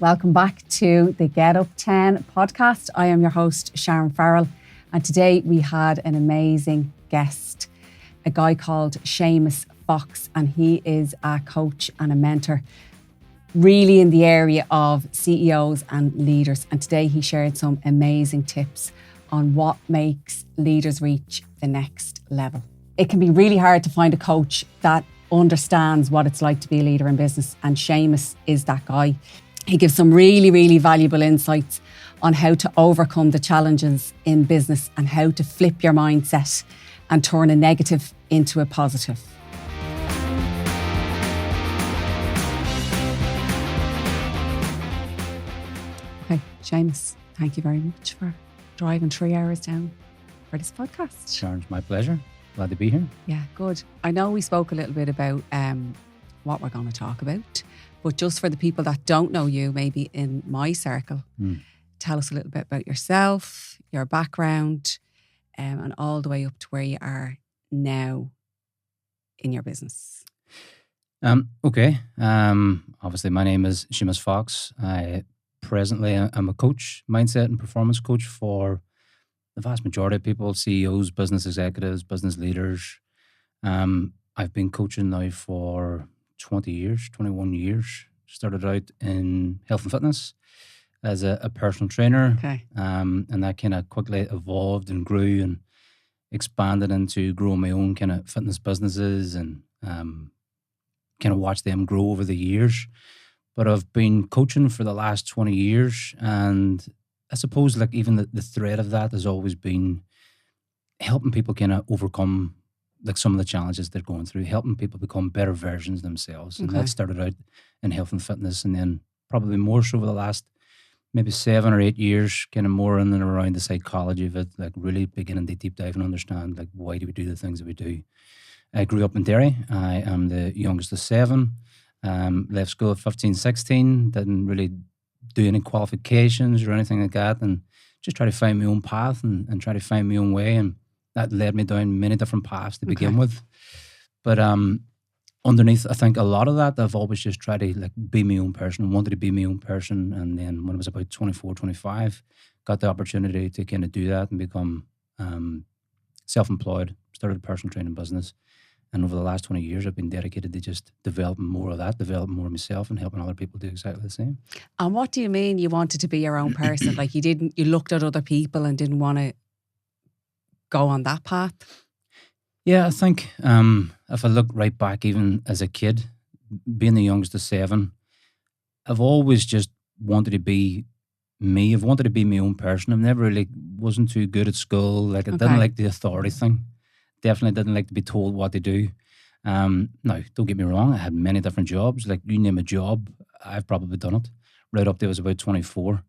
Welcome back to the Get Up 10 podcast. I am your host, Sharon Farrell, and today we had an amazing guest, a guy called Seamus Fox, and he is a coach and a mentor really in the area of CEOs and leaders. And today he shared some amazing tips on what makes leaders reach the next level. It can be really hard to find a coach that understands what it's like to be a leader in business, and Seamus is that guy. He gives some really, really valuable insights on how to overcome the challenges in business and how to flip your mindset and turn a negative into a positive. Okay, Seamus, thank you very much for driving 3 hours down for this podcast. Sharon, it's my pleasure. Glad to be here. Yeah, good. I know we spoke a little bit about what we're going to talk about, but just for the people that don't know you, maybe in my circle, tell us a little bit about yourself, your background, and all the way up to where you are now in your business. Okay. Obviously, my name is Seamus Fox. Presently, I'm a coach, mindset and performance coach for the vast majority of people, CEOs, business executives, business leaders. I've been coaching now for 21 years. Started out in health and fitness as a personal trainer. Okay. And that kind of quickly evolved and grew and expanded into growing my own kind of fitness businesses and kind of watched them grow over the years. But I've been coaching for the last 20 years, and I suppose like even the thread of that has always been helping people kind of overcome like some of the challenges they're going through, helping people become better versions of themselves. And that started out in health and fitness, and then probably more so over the last maybe 7 or 8 years, kind of more in and around the psychology of it, like really beginning to deep dive and understand like why do we do the things that we do. I grew up in Derry. I am the youngest of 7. Left school at 15, 16, didn't really do any qualifications or anything like that, and just try to find my own path and try to find my own way, and that led me down many different paths to begin with. But underneath, I think a lot of that, I've always just tried to like be my own person, wanted to be my own person, and then when I was about 24, 25, got the opportunity to kind of do that and become self-employed, started a personal training business. And over the last 20 years, I've been dedicated to just developing more of that, developing more of myself and helping other people do exactly the same. And what do you mean you wanted to be your own person? Like you looked at other people and didn't want to go on that path? Yeah, I think if I look right back, even as a kid, being the youngest of 7, I've always just wanted to be me. I've wanted to be my own person. I've never really wasn't too good at school. Like I didn't like the authority thing. Definitely didn't like to be told what to do. Now, don't get me wrong, I had many different jobs. Like you name a job, I've probably done it. Right up there, I was about 24.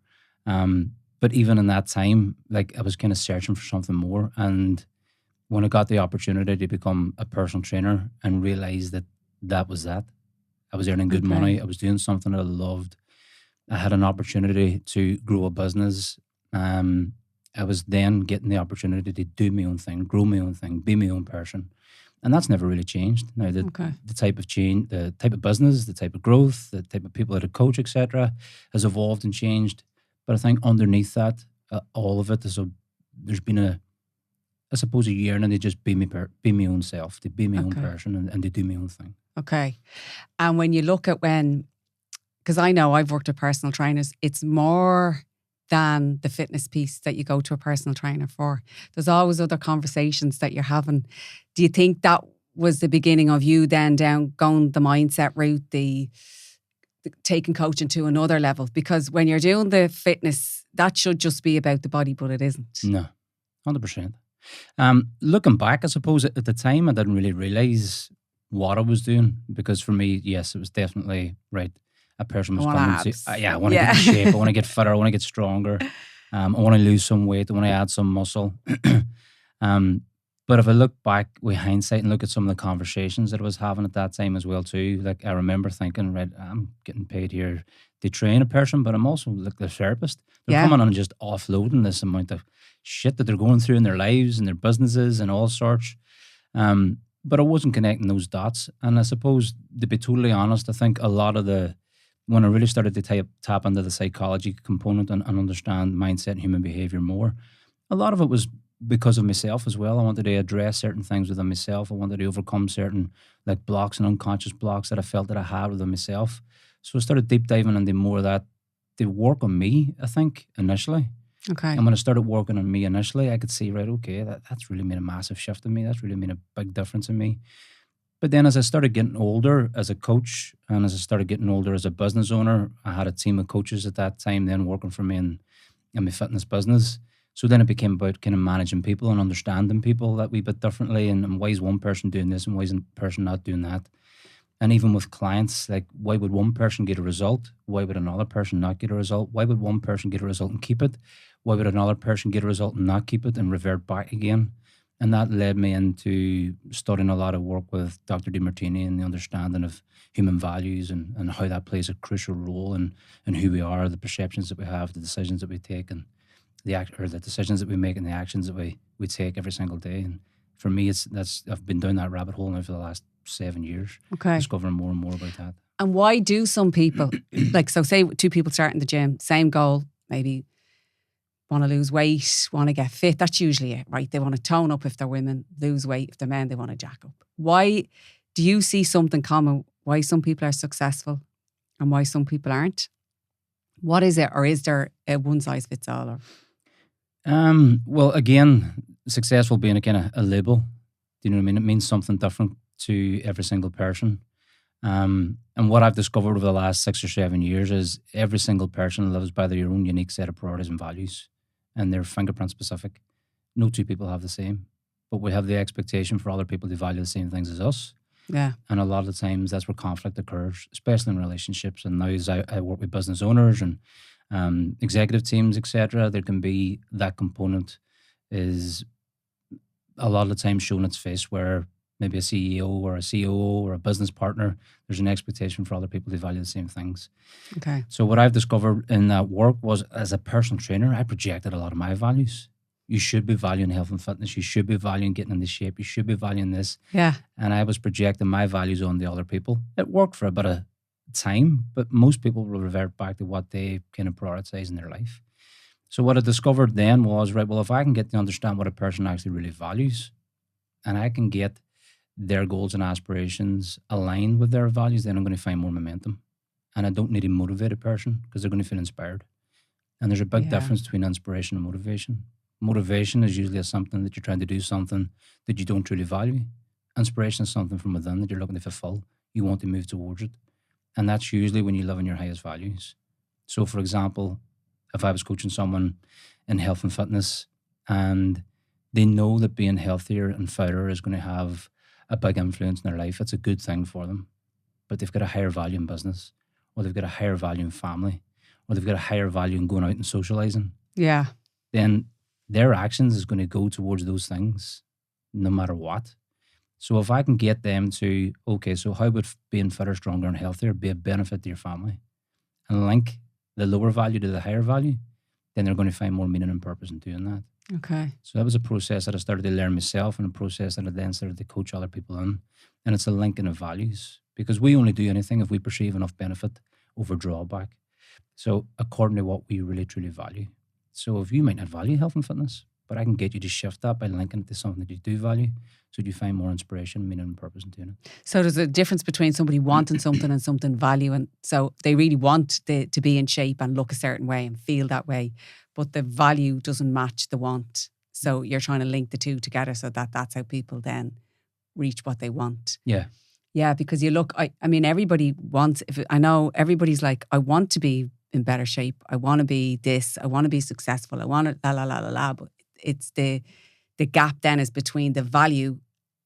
But even in that time, like I was kind of searching for something more. And when I got the opportunity to become a personal trainer and realized that was that, I was earning good money. I was doing something that I loved. I had an opportunity to grow a business. I was then getting the opportunity to do my own thing, grow my own thing, be my own person. And that's never really changed. Now, the type of change, the type of business, the type of growth, the type of people that I coach, etc., has evolved and changed. But I think underneath that, all of it, there's been a yearning to just be my own self, to be my own person and to do my own thing. Okay. And when you look at because I know I've worked with personal trainers, it's more than the fitness piece that you go to a personal trainer for. There's always other conversations that you're having. Do you think that was the beginning of you then going the mindset route, the taking coaching to another level? Because when you're doing the fitness, that should just be about the body, but it isn't. No, 100%. Looking back, I suppose at the time I didn't really realise what I was doing, because for me, yes, it was definitely right. A person was coming to, I want to get in shape, I want to get fitter, I want to get stronger, I want to lose some weight, I want to add some muscle. But if I look back with hindsight and look at some of the conversations that I was having at that time as well too, like I remember thinking, right, I'm getting paid here to train a person, but I'm also like the therapist. They're coming on and just offloading this amount of shit that they're going through in their lives and their businesses and all sorts. But I wasn't connecting those dots. And I suppose, to be totally honest, I think a lot of the when I really started to tap into the psychology component and understand mindset and human behavior more, a lot of it was because of myself as well. I wanted to address certain things within myself. I wanted to overcome certain like blocks and unconscious blocks that I felt that I had within myself. So I started deep diving into more of that to work on me, I think, initially. Okay. And when I started working on me initially, I could see, right, okay, that's really made a massive shift in me. That's really made a big difference in me. But then as I started getting older as a coach and as I started getting older as a business owner, I had a team of coaches at that time then working for me in my fitness business. So then it became about kind of managing people and understanding people that wee bit differently, and why is one person doing this and why is a person not doing that? And even with clients, like why would one person get a result? Why would another person not get a result? Why would one person get a result and keep it? Why would another person get a result and not keep it and revert back again? And that led me into studying a lot of work with Dr. DeMartini and the understanding of human values and how that plays a crucial role in who we are, the perceptions that we have, the decisions that we take, and the decisions that we make and the actions that we take every single day. And for me, I've been down that rabbit hole now for the last 7 years, discovering more and more about that. And why do some people, like, so say two people start in the gym, same goal, maybe want to lose weight, want to get fit. That's usually it, right? They want to tone up if they're women, lose weight. If they're men, they want to jack up. Why do you see something common? Why some people are successful and why some people aren't? What is it? Or is there a one size fits all? Or? Well, again, successful being a kind of a label. Do you know what I mean? It means something different to every single person. And what I've discovered over the last 6 or 7 years is every single person lives by their own unique set of priorities and values, and they're fingerprint specific. No two people have the same, but we have the expectation for other people to value the same things as us. Yeah. And a lot of the times that's where conflict occurs, especially in relationships. And now as I work with business owners and executive teams, etc., there can be that component is a lot of the time shown its face where maybe a CEO or a COO or a business partner, there's an expectation for other people to value the same things. Okay. So what I've discovered in that work was, as a personal trainer, I projected a lot of my values. You should be valuing health and fitness. You should be valuing getting into shape. You should be valuing this. Yeah. And I was projecting my values on the other people. It worked for a bit of time, but most people will revert back to what they kind of prioritize in their life. So what I discovered then was, right, well, if I can get to understand what a person actually really values, and I can get their goals and aspirations aligned with their values, then I'm going to find more momentum. And I don't need to motivate a person because they're going to feel inspired. And there's a big difference between inspiration and motivation. Motivation is usually something that you're trying to do something that you don't truly value. Inspiration is something from within that you're looking to fulfill. You want to move towards it. And that's usually when you live in your highest values. So, for example, if I was coaching someone in health and fitness and they know that being healthier and fitter is going to have a big influence in their life, it's a good thing for them. But they've got a higher value in business, or they've got a higher value in family, or they've got a higher value in going out and socializing. Yeah. Then their actions is going to go towards those things no matter what. So if I can get them to, okay, so how would being fitter, stronger and healthier be a benefit to your family, and link the lower value to the higher value, then they're going to find more meaning and purpose in doing that. Okay. So that was a process that I started to learn myself, and a process that I then started to coach other people in. And it's a linking of values, because we only do anything if we perceive enough benefit over drawback. So according to what we really truly value. So if you might not value health and fitness, but I can get you to shift that by linking it to something that you do value, so you find more inspiration, meaning and purpose in doing it. So there's a difference between somebody wanting something and something valuing. So they really want to be in shape and look a certain way and feel that way, but the value doesn't match the want. So you're trying to link the two together so that that's how people then reach what they want. Yeah. Yeah, because you look, I mean, everybody wants, I know everybody's like, I want to be in better shape. I want to be this. I want to be successful. I want to la, la, la, la, la. But it's the gap then is between the value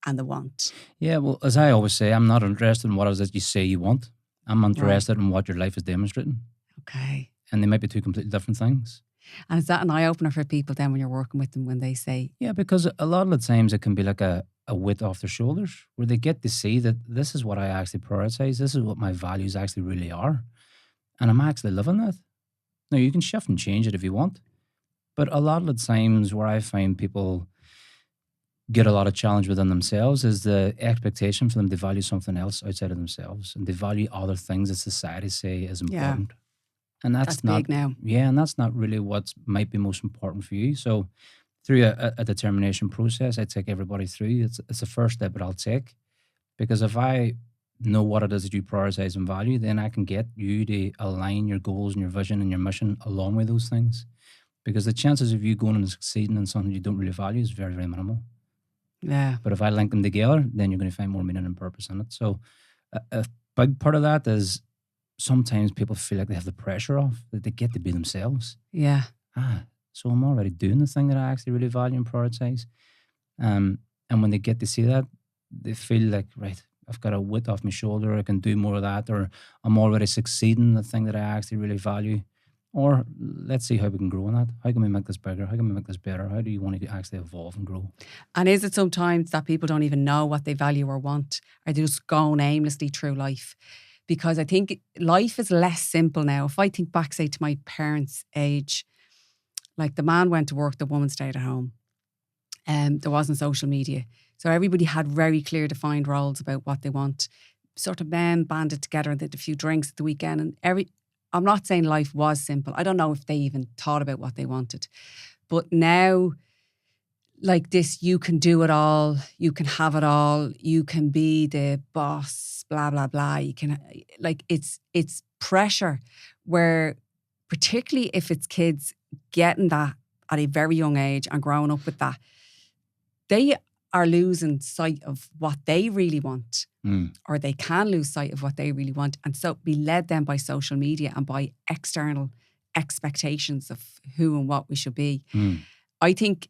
and the want. Yeah, well, as I always say, I'm not interested in what it is that you say you want. I'm interested in what your life is demonstrating. Okay. And they might be two completely different things. And is that an eye-opener for people then when you're working with them, when they say... Yeah, because a lot of the times it can be like a weight off their shoulders, where they get to see that this is what I actually prioritize. This is what my values actually really are. And I'm actually living that. Now, you can shift and change it if you want. But a lot of the times where I find people get a lot of challenge within themselves is the expectation for them to value something else outside of themselves and to value other things that society say is important. And That's not big now. Yeah, and that's not really what might be most important for you. So through a determination process, I take everybody through. It's the first step that I'll take, because if I know what it is that you prioritize and value, then I can get you to align your goals and your vision and your mission along with those things. Because the chances of you going and succeeding in something you don't really value is very, very minimal. Yeah. But if I link them together, then you're going to find more meaning and purpose in it. So a big part of that is sometimes people feel like they have the pressure off, that they get to be themselves. Yeah. So I'm already doing the thing that I actually really value and prioritize. And when they get to see that, they feel like, right, I've got a weight off my shoulder, I can do more of that, or I'm already succeeding in the thing that I actually really value. Or let's see how we can grow in that. How can we make this bigger? How can we make this better? How do you want to actually evolve and grow? And is it sometimes that people don't even know what they value or want? Are they just going aimlessly through life? Because I think life is less simple now. If I think back, say, to my parents' age, like the man went to work, the woman stayed at home. There wasn't social media. So everybody had very clear defined roles about what they want. Sort of men banded together and did a few drinks at the weekend. And I'm not saying life was simple. I don't know if they even thought about what they wanted. But now, like this, you can do it all. You can have it all. You can be the boss, blah, blah, blah. You can, like, it's pressure where, particularly if it's kids getting that at a very young age and growing up with that, they are losing sight of what they really want, or they can lose sight of what they really want, and so be led then by social media and by external expectations of who and what we should be. I think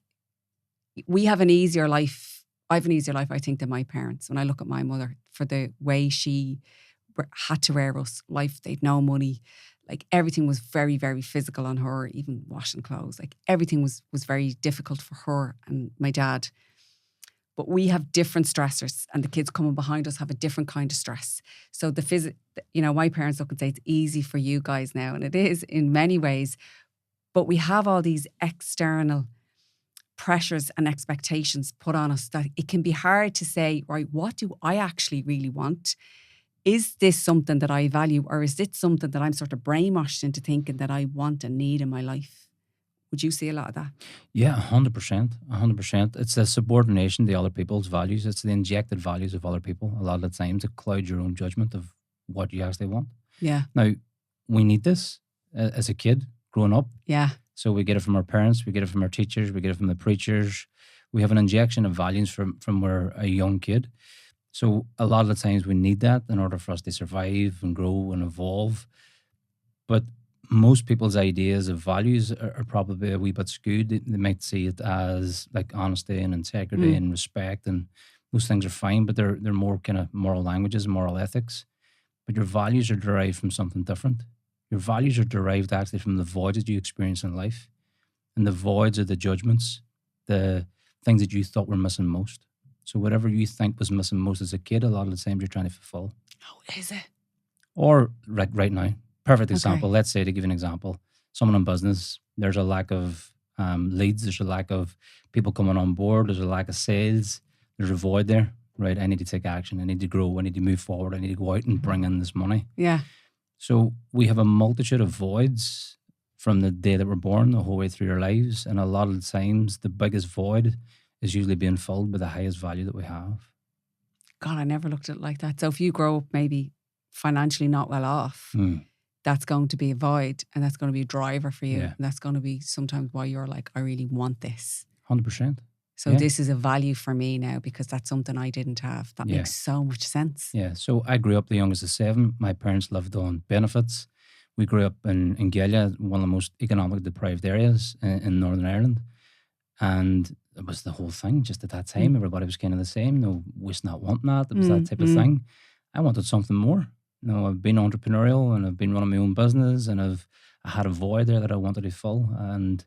we have an easier life. I have an easier life, I think, than my parents. When I look at my mother, for the way she had to rear us, life, they'd no money. Like everything was very, very physical on her, even washing clothes. Like everything was very difficult for her and my dad. But we have different stressors, and the kids coming behind us have a different kind of stress. So my parents look and say, it's easy for you guys now. And it is in many ways. But we have all these external pressures and expectations put on us that it can be hard to say, right, what do I actually really want? Is this something that I value, or is it something that I'm sort of brainwashed into thinking that I want and need in my life? Would you see a lot of that? Yeah, 100%. 100%. It's a subordination to other people's values. It's the injected values of other people a lot of the time to cloud your own judgment of what you actually want. Yeah. Now, we need this as a kid growing up. Yeah. So we get it from our parents, we get it from our teachers, we get it from the preachers. We have an injection of values from we're a young kid. So a lot of the times we need that in order for us to survive and grow and evolve. But most people's ideas of values are probably a wee bit skewed. They might see it as like honesty and integrity and respect, and those things are fine, but they're more kind of moral languages and moral ethics. But your values are derived from something different. Your values are derived actually from the voids that you experience in life. And the voids are the judgments, the things that you thought were missing most. So whatever you think was missing most as a kid, a lot of the times you're trying to fulfill. Oh, is it? Or right now, perfect example. Okay. Let's say, to give you an example, someone in business, there's a lack of leads, there's a lack of people coming on board, there's a lack of sales, there's a void there, right? I need to take action, I need to grow, I need to move forward, I need to go out and bring in this money. Yeah. So we have a multitude of voids from the day that we're born the whole way through our lives. And a lot of the times, the biggest void is usually being filled by the highest value that we have. God, I never looked at it like that. So if you grow up maybe financially not well off, that's going to be a void, and that's going to be a driver for you. Yeah. And that's going to be sometimes why you're like, I really want this. 100%. So this is a value for me now because that's something I didn't have. That makes so much sense. Yeah. So I grew up the youngest of 7. My parents lived on benefits. We grew up in Galia, one of the most economically deprived areas in Northern Ireland. And it was the whole thing just at that time. Everybody was kind of the same. No, was not wanting that. It was that type of thing. I wanted something more. I've been entrepreneurial and I've been running my own business, and I had a void there that I wanted to fill. And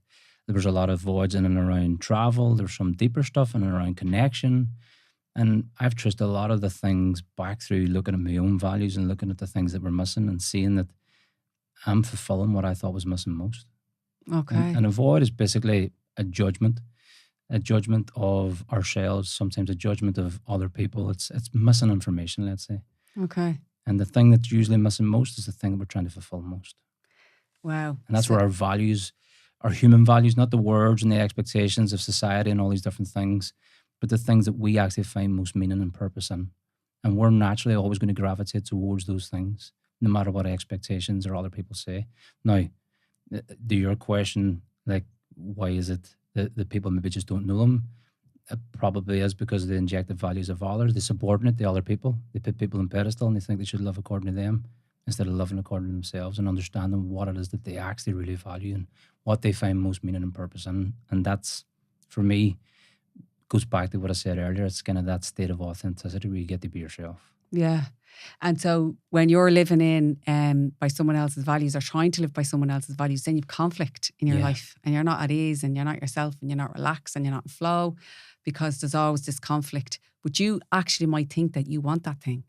there was a lot of voids in and around travel. There's some deeper stuff in and around connection. And I've traced a lot of the things back through looking at my own values and looking at the things that were missing and seeing that I'm fulfilling what I thought was missing most. Okay. And a void is basically a judgment a judgment of ourselves, sometimes a judgment of other people. It's missing information, let's say. Okay. And the thing that's usually missing most is the thing that we're trying to fulfill most. Wow. And that's where our values, our human values, not the words and the expectations of society and all these different things, but the things that we actually find most meaning and purpose in. And we're naturally always going to gravitate towards those things, no matter what expectations or other people say. Now, to your question, like, why is it that the people maybe just don't know them? It probably is because they inject the values of others. They subordinate the other people. They put people on pedestal and they think they should live according to them instead of living according to themselves and understanding what it is that they actually really value and what they find most meaning and purpose in. And that's, for me, goes back to what I said earlier. It's kind of that state of authenticity where you get to be yourself. Yeah. And so when you're living in by someone else's values or trying to live by someone else's values, then you've conflict in your life and you're not at ease and you're not yourself and you're not relaxed and you're not in flow because there's always this conflict. But you actually might think that you want that thing.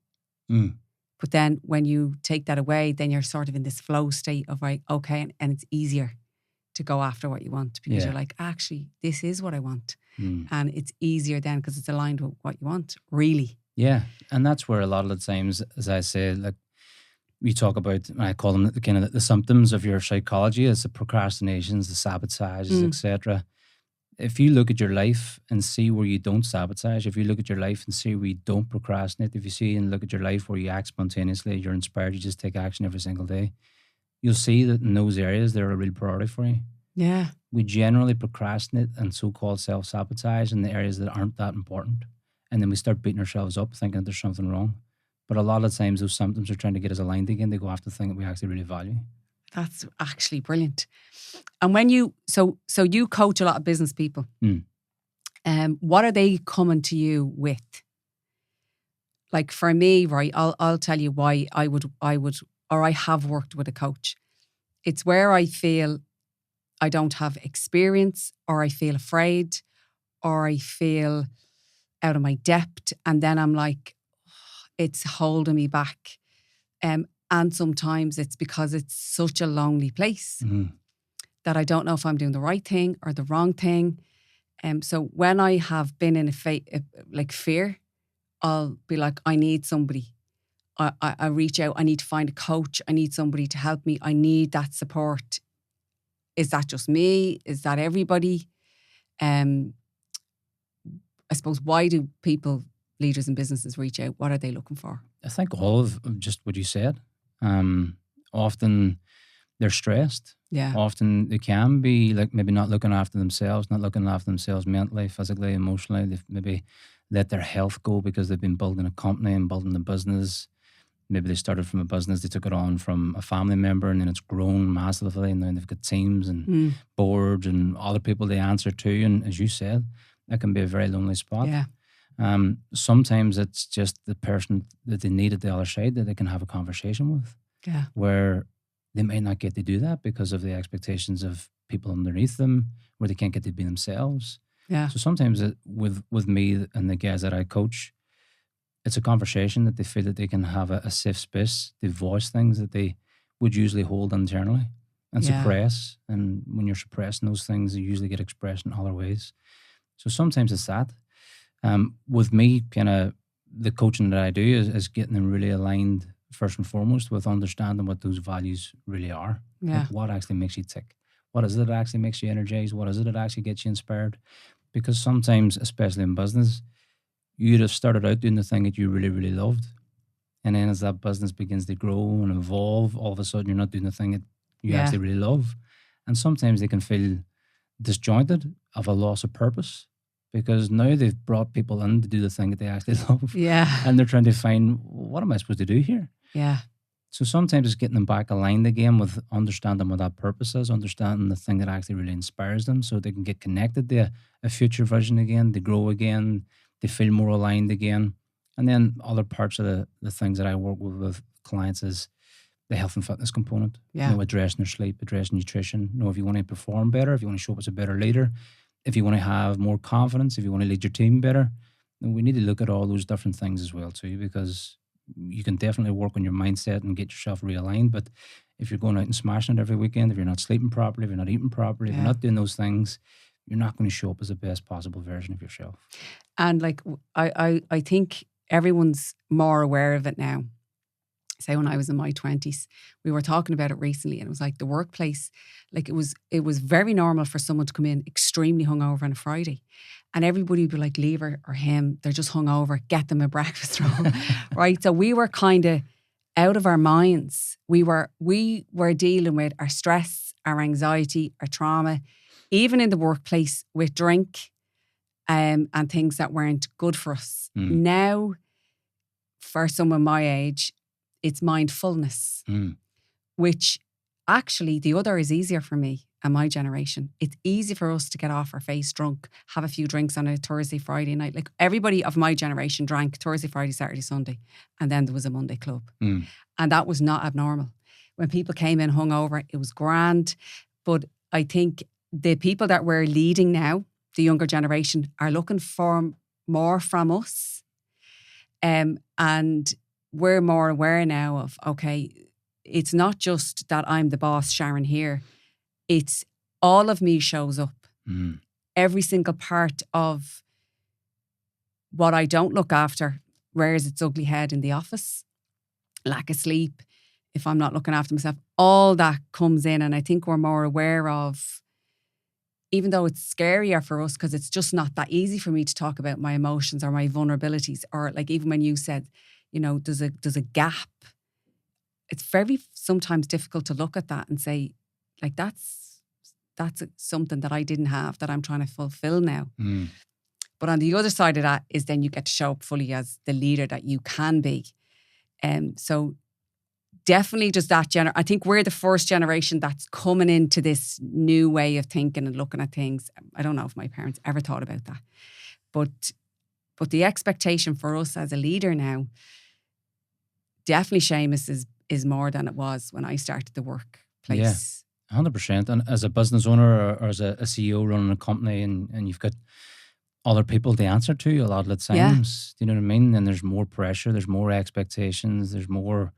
But then when you take that away, then you're sort of in this flow state of, right, okay, and it's easier to go after what you want because you're like, actually, this is what I want. And it's easier then because it's aligned with what you want, really. Yeah, and that's where a lot of the times, as I say, like we talk about, I call them the kind of the symptoms of your psychology, is the procrastinations, the sabotages, etc. If you look at your life and see where you don't sabotage, if you look at your life and see where you don't procrastinate, if you see and look at your life where you act spontaneously, you're inspired, you just take action every single day, you'll see that in those areas, they're a real priority for you. Yeah. We generally procrastinate and so-called self-sabotage in the areas that aren't that important. And then we start beating ourselves up thinking that there's something wrong. But a lot of times those symptoms are trying to get us aligned again to go after the thing that we actually really value. That's actually brilliant. And when you, so you coach a lot of business people. What are they coming to you with? Like for me, right, I'll tell you why I would, or I have worked with a coach. It's where I feel I don't have experience, or I feel afraid, or I feel out of my depth. And then I'm like, it's holding me back. And sometimes it's because it's such a lonely place that I don't know if I'm doing the right thing or the wrong thing. So when I have been in like fear, I'll be like, I need somebody. I reach out, I need to find a coach. I need somebody to help me. I need that support. Is that just me? Is that everybody? I suppose, why do people, leaders in businesses, reach out? What are they looking for? I think all of just what you said. Often they're stressed. Yeah. Often they can be like maybe not looking after themselves mentally, physically, emotionally. They've maybe let their health go because they've been building a company and building a business. Maybe they started from a business, they took it on from a family member, and then it's grown massively, and then they've got teams and boards and other people they answer to. And as you said, that can be a very lonely spot. Yeah. Sometimes it's just the person that they need at the other side that they can have a conversation with. Yeah. Where they may not get to do that because of the expectations of people underneath them, where they can't get to be themselves. Yeah. So sometimes with me and the guys that I coach, it's a conversation that they feel that they can have a safe space to voice things that they would usually hold internally and suppress. And when you're suppressing those things, they usually get expressed in other ways. So sometimes it's that. With me, kind of the coaching that I do is getting them really aligned first and foremost with understanding what those values really are. Yeah. Like what actually makes you tick? What is it that actually makes you energized? What is it that actually gets you inspired? Because sometimes, especially in business, you'd have started out doing the thing that you really, really loved. And then as that business begins to grow and evolve, all of a sudden you're not doing the thing that you actually really love. And sometimes they can feel disjointed of a loss of purpose because now they've brought people in to do the thing that they actually love. Yeah. And they're trying to find, what am I supposed to do here? Yeah. So sometimes it's getting them back aligned again with understanding what that purpose is, understanding the thing that actually really inspires them so they can get connected to a future vision again, they grow again, they feel more aligned again. And then other parts of the things that I work with clients is the health and fitness component. Yeah. Addressing their sleep, addressing nutrition. If you want to perform better, if you want to show up as a better leader, if you want to have more confidence, if you want to lead your team better, then we need to look at all those different things as well too, because you can definitely work on your mindset and get yourself realigned. But if you're going out and smashing it every weekend, if you're not sleeping properly, if you're not eating properly, if you're not doing those things, you're not going to show up as the best possible version of yourself. And like, I think everyone's more aware of it now. Say when I was in my 20s, we were talking about it recently, and it was like the workplace, like it was very normal for someone to come in extremely hungover on a Friday, and everybody would be like, leave her or him, they're just hungover, get them a breakfast roll, right? So we were kind of out of our minds. We were dealing with our stress, our anxiety, our trauma, even in the workplace with drink, and things that weren't good for us. Now, for someone my age, it's mindfulness, which actually the other is easier for me and my generation. It's easy for us to get off our face drunk, have a few drinks on a Thursday, Friday night. Like everybody of my generation drank Thursday, Friday, Saturday, Sunday, and then there was a Monday club. And that was not abnormal. When people came in hungover, it was grand. But I think the people that we're leading now, the younger generation, are looking for more from us. And we're more aware now of, okay, it's not just that I'm the boss, Sharon, here. It's all of me shows up. Every single part of what I don't look after rears its ugly head in the office. Lack of sleep, if I'm not looking after myself, all that comes in. And I think we're more aware of, even though it's scarier for us because it's just not that easy for me to talk about my emotions or my vulnerabilities, or like even when you said, you know, there's a gap. It's very sometimes difficult to look at that and say, like, that's something that I didn't have that I'm trying to fulfill now. But on the other side of that is then you get to show up fully as the leader that you can be. So definitely just that I think we're the first generation that's coming into this new way of thinking and looking at things. I don't know if my parents ever thought about that. But the expectation for us as a leader now, definitely Seamus is more than it was when I started the workplace. Yeah, 100%. And as a business owner or as a CEO running a company and you've got other people to answer to a lot of the times, do you know what I mean? And there's more pressure, there's more expectations, there's more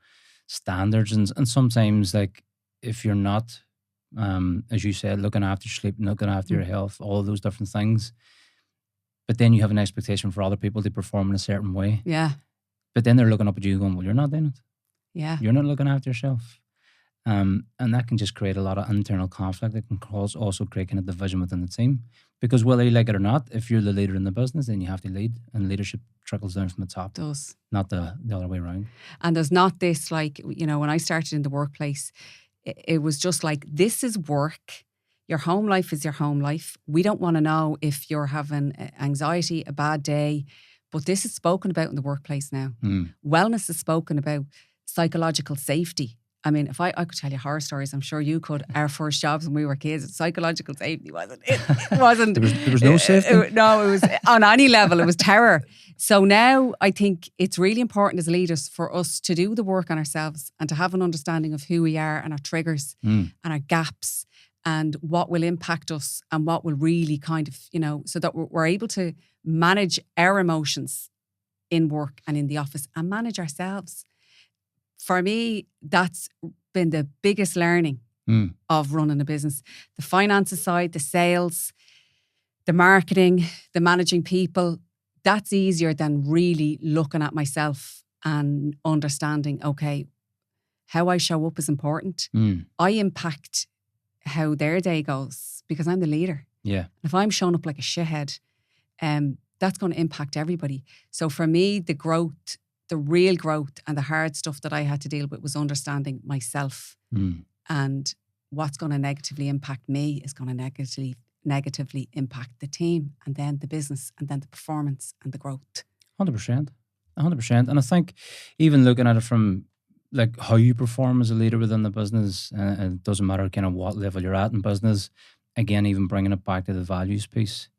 standards. And sometimes, like, if you're not, as you said, looking after your sleep, looking after your health, all of those different things, but then you have an expectation for other people to perform in a certain way. Yeah. But then they're looking up at you going, well, you're not doing it. Yeah. You're not looking after yourself. And that can just create a lot of internal conflict. It can also create kind of division within the team. Because whether you like it or not, if you're the leader in the business, then you have to lead. And leadership trickles down from the top. It does. Not the other way around. And there's not this, like, you know, when I started in the workplace, it was just like, this is work. Your home life is your home life. We don't want to know if you're having anxiety, a bad day. But this is spoken about in the workplace now. Wellness is spoken about. Psychological safety. I mean, if I could tell you horror stories, I'm sure you could. Our first jobs when we were kids, psychological safety wasn't. It wasn't. there was no safety. No, it was on any level. It was terror. So now I think it's really important as leaders for us to do the work on ourselves and to have an understanding of who we are and our triggers and our gaps and what will impact us and what will really kind of, you know, so that we're able to manage our emotions in work and in the office and manage ourselves. For me, that's been the biggest learning of running a business. The finances side, the sales, the marketing, the managing people, that's easier than really looking at myself and understanding, okay, how I show up is important. I impact how their day goes because I'm the leader. Yeah. If I'm showing up like a shithead, that's going to impact everybody. So for me, the real growth and the hard stuff that I had to deal with was understanding myself and what's going to negatively impact me is going to negatively impact the team and then the business and then the performance and the growth. 100%. And I think even looking at it from like how you perform as a leader within the business, and it doesn't matter kind of what level you're at in business, again, even bringing it back to the values piece.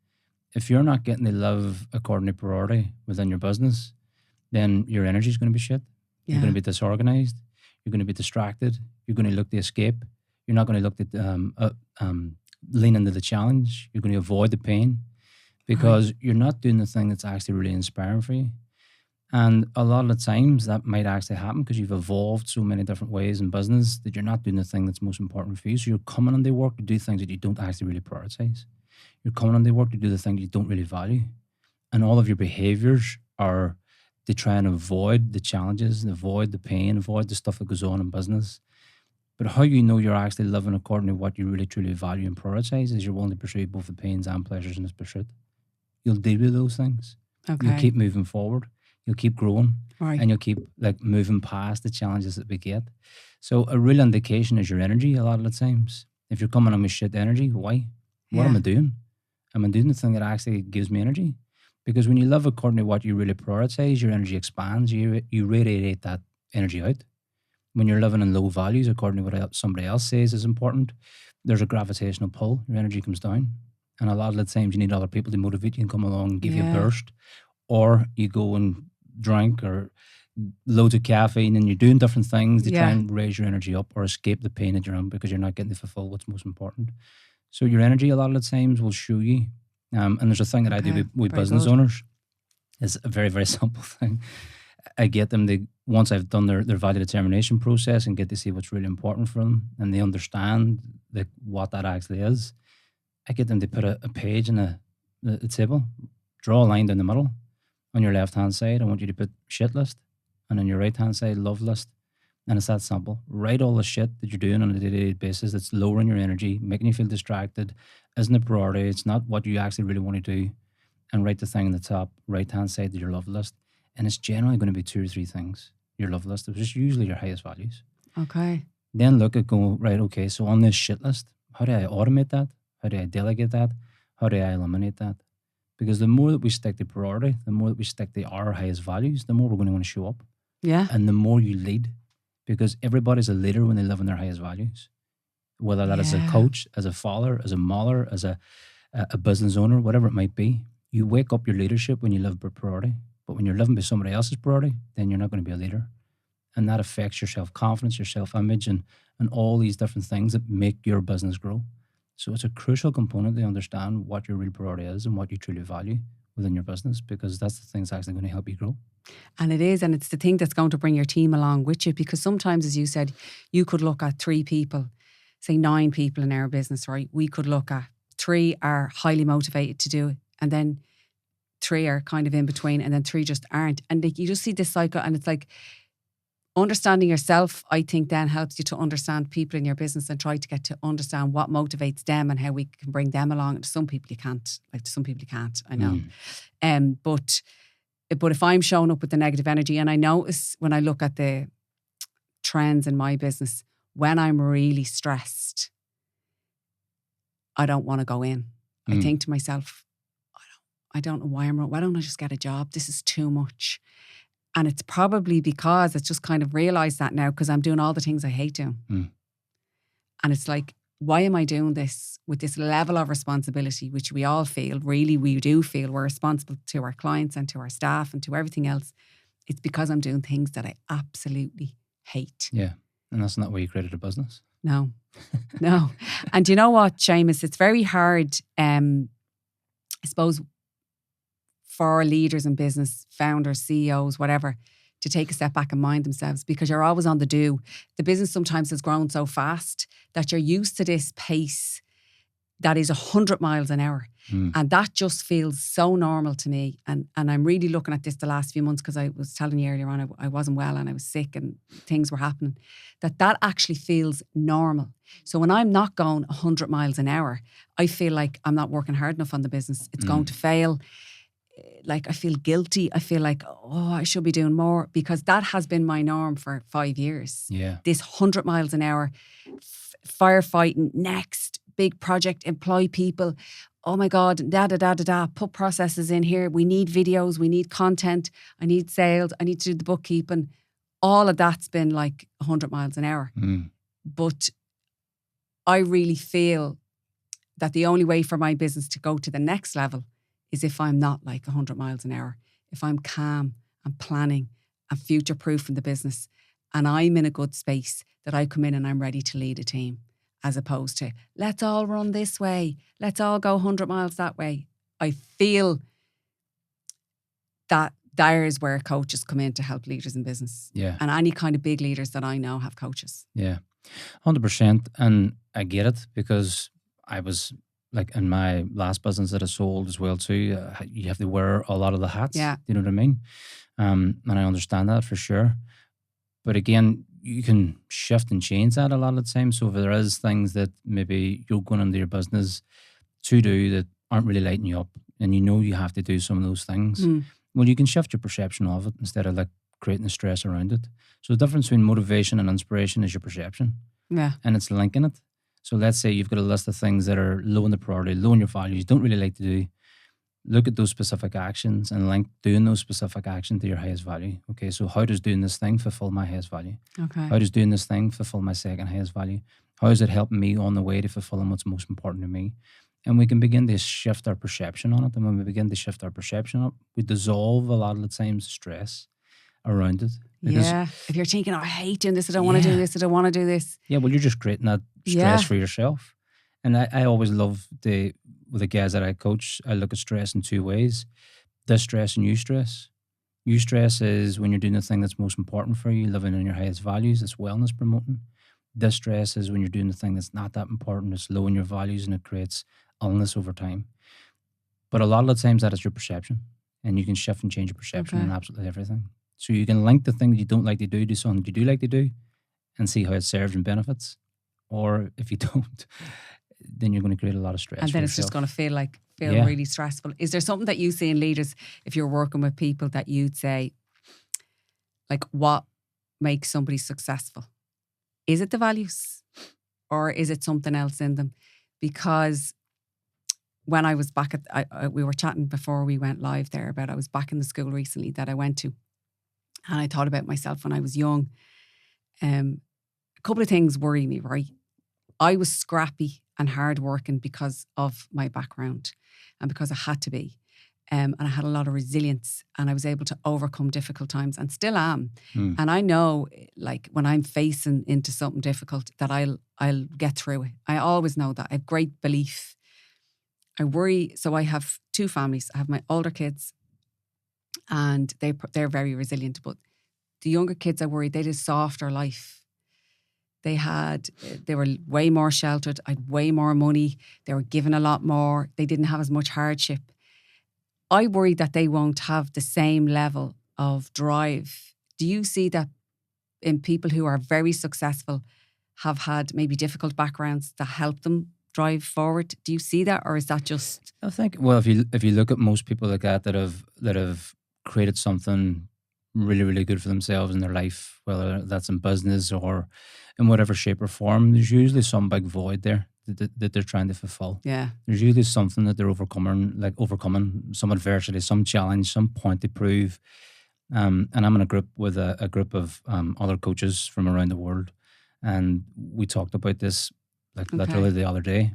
If you're not getting the love according to priority within your business, then your energy is going to be shit. Yeah. You're going to be disorganized. You're going to be distracted. You're going to look to escape. You're not going to look to lean into the challenge. You're going to avoid the pain because you're not doing the thing that's actually really inspiring for you. And a lot of the times that might actually happen because you've evolved so many different ways in business that you're not doing the thing that's most important for you. So you're coming into work to do things that you don't actually really prioritize. You're coming into work to do the thing you don't really value. And all of your behaviours are to try and avoid the challenges, avoid the pain, avoid the stuff that goes on in business. But how you know you're actually living according to what you really truly value and prioritise is you're willing to pursue both the pains and pleasures in this pursuit. You'll deal with those things. Okay. You'll keep moving forward. You'll keep growing. Right. And you'll keep like moving past the challenges that we get. So a real indication is your energy a lot of the times. If you're coming on with shit energy, why? What am I doing? Am I doing the thing that actually gives me energy? Because when you live according to what you really prioritise, your energy expands. You radiate that energy out. When you're living in low values, according to what somebody else says is important, there's a gravitational pull. Your energy comes down. And a lot of the times you need other people to motivate you and come along and give you a burst. Or you go and drink or loads of caffeine and you're doing different things to try and raise your energy up or escape the pain that you're in because you're not getting to fulfill what's most important. So your energy a lot of the times will show you. And there's a thing that I do with business owners. It's a very, very simple thing. I get them to, once I've done their value determination process and get to see what's really important for them and they understand what that actually is, I get them to put a page in the table, draw a line down the middle. On your left-hand side, I want you to put shit list. And on your right-hand side, love list. And it's that simple. Write all the shit that you're doing on a day-to-day basis that's lowering your energy, making you feel distracted, isn't a priority, it's not what you actually really want to do. And write the thing on the top right-hand side of your love list. And it's generally going to be 2 or 3 things. Your love list, which is usually your highest values. Okay. Then look at going, right, okay, so on this shit list, how do I automate that? How do I delegate that? How do I eliminate that? Because the more that we stick to priority, the more that we stick to our highest values, the more we're going to want to show up. Yeah. And the more you lead, because everybody's a leader when they live in their highest values. Whether that is a coach, as a father, as a mother, as a business owner, whatever it might be. You wake up your leadership when you live by priority. But when you're living by somebody else's priority, then you're not going to be a leader. And that affects your self-confidence, your self-image, and all these different things that make your business grow. So it's a crucial component to understand what your real priority is and what you truly value within your business, because that's the thing that's actually going to help you grow. And it is, and it's the thing that's going to bring your team along with you, because sometimes, as you said, you could look at 3 people, say 9 people in our business, right? We could look at 3 are highly motivated to do it, and then 3 are kind of in between, and then 3 just aren't. And you just see this cycle, and it's like, understanding yourself, I think, then helps you to understand people in your business and try to get to understand what motivates them and how we can bring them along. And some people you can't, I know. But if I'm showing up with the negative energy, and I notice when I look at the trends in my business, when I'm really stressed, I don't want to go in. I think to myself, I don't know why why don't I just get a job? This is too much. And it's probably because it's just kind of realised that now, because I'm doing all the things I hate doing. And it's like, why am I doing this with this level of responsibility, which we all feel, really we do feel we're responsible to our clients and to our staff and to everything else. It's because I'm doing things that I absolutely hate. Yeah. And that's not why you created a business. No. And you know what, Seamus? It's very hard, I suppose, for leaders in business, founders, CEOs, whatever, to take a step back and mind themselves, because you're always on the do. The business sometimes has grown so fast that you're used to this pace that is 100 miles an hour. And that just feels so normal to me. And I'm really looking at this the last few months, because I was telling you earlier on, I wasn't well and I was sick and things were happening, that actually feels normal. So when I'm not going 100 miles an hour, I feel like I'm not working hard enough on the business. It's going to fail. Like, I feel guilty. I feel like, I should be doing more, because that has been my norm for 5 years. Yeah. This 100 miles an hour, firefighting, next, big project, employ people. Oh my God, put processes in here. We need videos, we need content, I need sales, I need to do the bookkeeping. All of that's been like 100 miles an hour. But I really feel that the only way for my business to go to the next level is if I'm not like 100 miles an hour, if I'm calm and planning and future-proofing the business, and I'm in a good space that I come in and I'm ready to lead a team, as opposed to, let's all run this way, let's all go 100 miles that way. I feel that there is where coaches come in to help leaders in business. Yeah. And any kind of big leaders that I know have coaches. Yeah, 100%. And I get it, because I was like in my last business that I sold as well too, you have to wear a lot of the hats. Yeah. Do you know what I mean? And I understand that for sure. But again, you can shift and change that a lot of the time. So if there is things that maybe you're going into your business to do that aren't really lighting you up, and you know you have to do some of those things, well, you can shift your perception of it instead of like creating the stress around it. So the difference between motivation and inspiration is your perception. Yeah. And it's linking it. So let's say you've got a list of things that are low in the priority, low in your values, don't really like to do. Look at those specific actions and link doing those specific actions to your highest value. Okay, so how does doing this thing fulfill my highest value? Okay. How does doing this thing fulfill my second highest value? How is it helping me on the way to fulfilling what's most important to me? And we can begin to shift our perception on it. And when we begin to shift our perception up, we dissolve a lot of the times stress around it. Yeah. If you're thinking, oh, I hate doing this, I don't want to do this, I don't want to do this. Yeah, well, you're just creating that stress for yourself. And I always love with the guys that I coach, I look at stress in two ways. Distress and eustress. Eustress is when you're doing the thing that's most important for you, living in your highest values, it's wellness promoting. Distress is when you're doing the thing that's not that important, it's low in your values, and it creates illness over time. But a lot of the times that is your perception, and you can shift and change your perception on absolutely everything. So you can link the thing that you don't like to do something you do like to do, and see how it serves and benefits. Or if you don't, then you're going to create a lot of stress. And then it's just going to feel really stressful. Is there something that you see in leaders, if you're working with people, that you'd say, like, what makes somebody successful? Is it the values, or is it something else in them? Because when I was back at, we were chatting before we went live there about, I was back in the school recently that I went to, and I thought about myself when I was young. A couple of things worry me, right? I was scrappy and hardworking because of my background and because I had to be. And I had a lot of resilience, and I was able to overcome difficult times, and still am. And I know, like, when I'm facing into something difficult, that I'll get through it. I always know that. I have great belief. I worry. So I have two families. I have my older kids, and they're very resilient. But the younger kids, I worry, they had a softer life. They were way more sheltered. I had way more money. They were given a lot more. They didn't have as much hardship. I worry that they won't have the same level of drive. Do you see that in people who are very successful, have had maybe difficult backgrounds that help them drive forward? Do you see that, or is that just? I think, well, if you look at most people like that have created something really, really good for themselves in their life, whether that's in business or in whatever shape or form, there's usually some big void there that they're trying to fulfill. Yeah. There's usually something that they're overcoming some adversity, some challenge, some point to prove. And I'm in a group with a group of other coaches from around the world, and we talked about this literally the other day.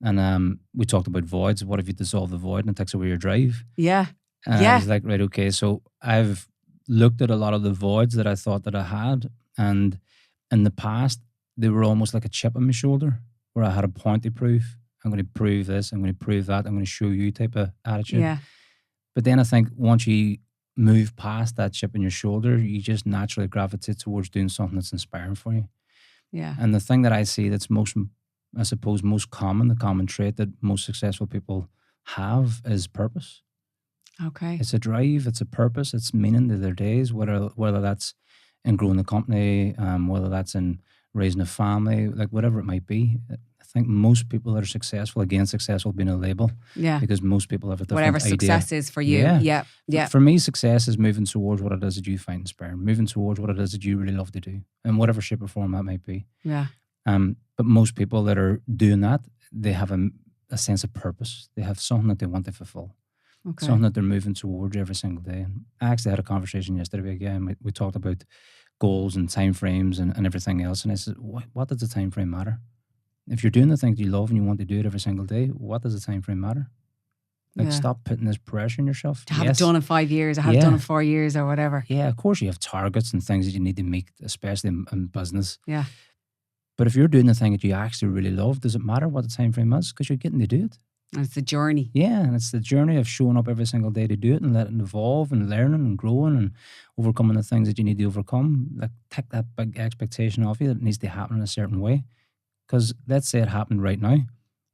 And we talked about voids. What if you dissolve the void and it takes away your drive? Yeah. And I was like, right, okay. So I've looked at a lot of the voids that I thought that I had, and in the past, they were almost like a chip on my shoulder where I had a point to prove. I'm going to prove this, I'm going to prove that, I'm going to show you type of attitude. Yeah. But then I think once you move past that chip on your shoulder, you just naturally gravitate towards doing something that's inspiring for you. Yeah. And the thing that I see that's most common, the common trait that most successful people have is purpose. Okay. It's a drive, it's a purpose, it's meaning to their days, whether that's in growing the company, whether that's in raising a family, like whatever it might be. I think most people that are successful being a label. Yeah. Because most people have a different Whatever idea. success is for you. Yeah. For me, success is moving towards what it is that you find inspiring, moving towards what it is that you really love to do, in whatever shape or form that might be. Yeah. But most people that are doing that, they have a sense of purpose. They have something that they want to fulfill. Okay. Something that they're moving towards every single day. I actually had a conversation yesterday again. We talked about goals and timeframes and everything else. And I said, what does the time frame matter? If you're doing the things you love and you want to do it every single day, what does the time frame matter? Like, stop putting this pressure on yourself. To have it done in 5 years, or have it done in 4 years, or whatever. Yeah, of course you have targets and things that you need to meet, especially in business. Yeah. But if you're doing the thing that you actually really love, does it matter what the time frame is? Because you're getting to do it. And it's the journey. Yeah, and it's the journey of showing up every single day to do it and letting it evolve and learning and growing and overcoming the things that you need to overcome. Like, take that big expectation off you that it needs to happen in a certain way. Because let's say it happened right now.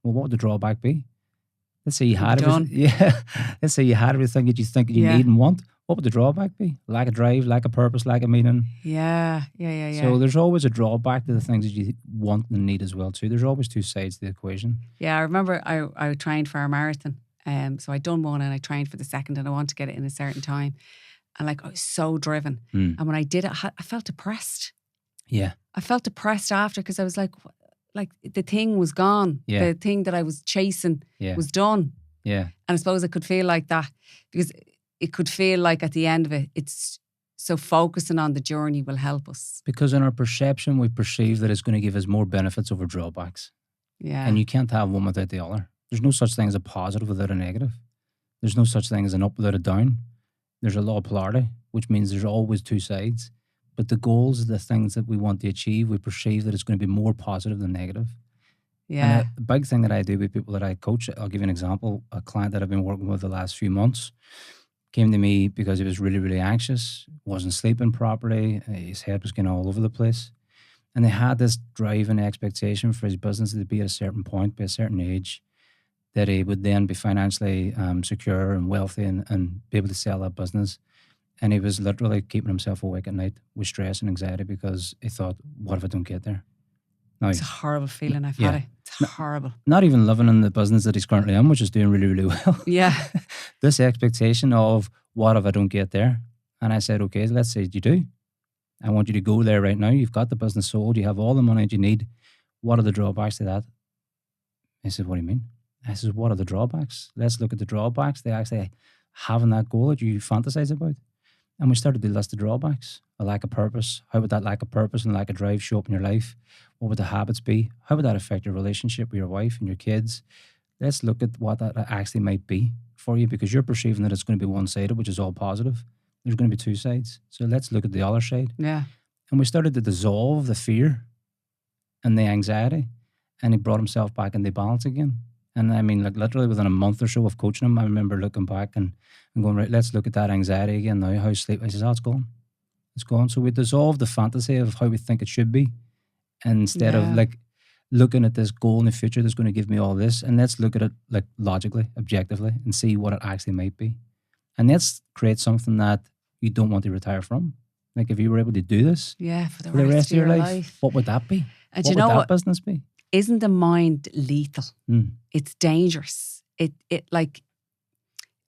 Well, what would the drawback be? Let's say you You're had done. everything. Yeah. Let's say you had everything that you think you Yeah. need and want. What would the drawback be? Lack of drive, lack of purpose, lack of meaning. Yeah. So there's always a drawback to the things that you want and need as well too. There's always two sides to the equation. Yeah, I remember I trained for a marathon. So I'd done one and I trained for the second and I wanted to get it in a certain time. And like I was so driven. And when I did it, I felt depressed. Yeah. I felt depressed after because I was like the thing was gone. Yeah. The thing that I was chasing was done. Yeah. And I suppose it could feel like that because it could feel like at the end of it, it's so focusing on the journey will help us. Because in our perception, we perceive that it's going to give us more benefits over drawbacks. Yeah. And you can't have one without the other. There's no such thing as a positive without a negative. There's no such thing as an up without a down. There's a law of polarity, which means there's always two sides. But the goals, the things that we want to achieve, we perceive that it's going to be more positive than negative. Yeah. And a big thing that I do with people that I coach, I'll give you an example. A client that I've been working with the last few months came to me because he was really, really anxious, wasn't sleeping properly, his head was getting all over the place. And they had this drive and expectation for his business to be at a certain point, by a certain age, that he would then be financially secure and wealthy and be able to sell that business. And he was literally keeping himself awake at night with stress and anxiety because he thought, what if I don't get there? Now, It's a horrible feeling. I've had it. It's horrible. Not even living in the business that he's currently in, which is doing really, really well. Yeah. This expectation of what if I don't get there? And I said, okay, let's say you do. I want you to go there right now. You've got the business sold. You have all the money that you need. What are the drawbacks to that? He said, what do you mean? I said, what are the drawbacks? Let's look at the drawbacks. They actually having that goal that you fantasize about. And we started to list the drawbacks. A lack of purpose. How would that lack of purpose and lack of drive show up in your life? What would the habits be? How would that affect your relationship with your wife and your kids? Let's look at what that actually might be for you, because you're perceiving that it's going to be one-sided, which is all positive. There's going to be two sides. So let's look at the other side. Yeah. And we started to dissolve the fear and the anxiety, and he brought himself back into balance again. And I mean, like literally within a month or so of coaching him, I remember looking back and going, right, let's look at that anxiety again now. How's sleep? I said, oh, it's gone. It's gone. So we dissolved the fantasy of how we think it should be. And instead of like looking at this goal in the future that's going to give me all this, and let's look at it like logically, objectively, and see what it actually might be. And let's create something that you don't want to retire from. Like if you were able to do this for the rest of your life, what would that be? And what you know would that what? business be? Isn't the mind lethal? It's dangerous. It like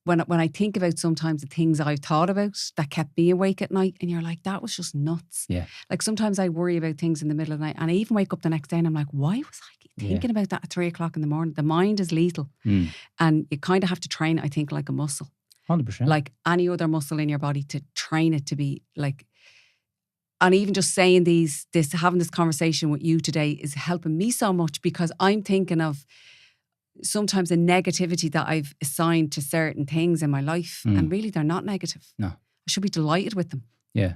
when I think about sometimes the things I've thought about that kept me awake at night, and you're like, that was just nuts. Yeah. Like sometimes I worry about things in the middle of the night, and I even wake up the next day and I'm like, why was I thinking about that at 3 o'clock in the morning? The mind is lethal, and you kind of have to train it, I think, like a muscle. 100%. Like any other muscle in your body, to train it to be like. And even just saying having this conversation with you today is helping me so much, because I'm thinking of sometimes the negativity that I've assigned to certain things in my life, and really they're not negative. No, I should be delighted with them. Yeah.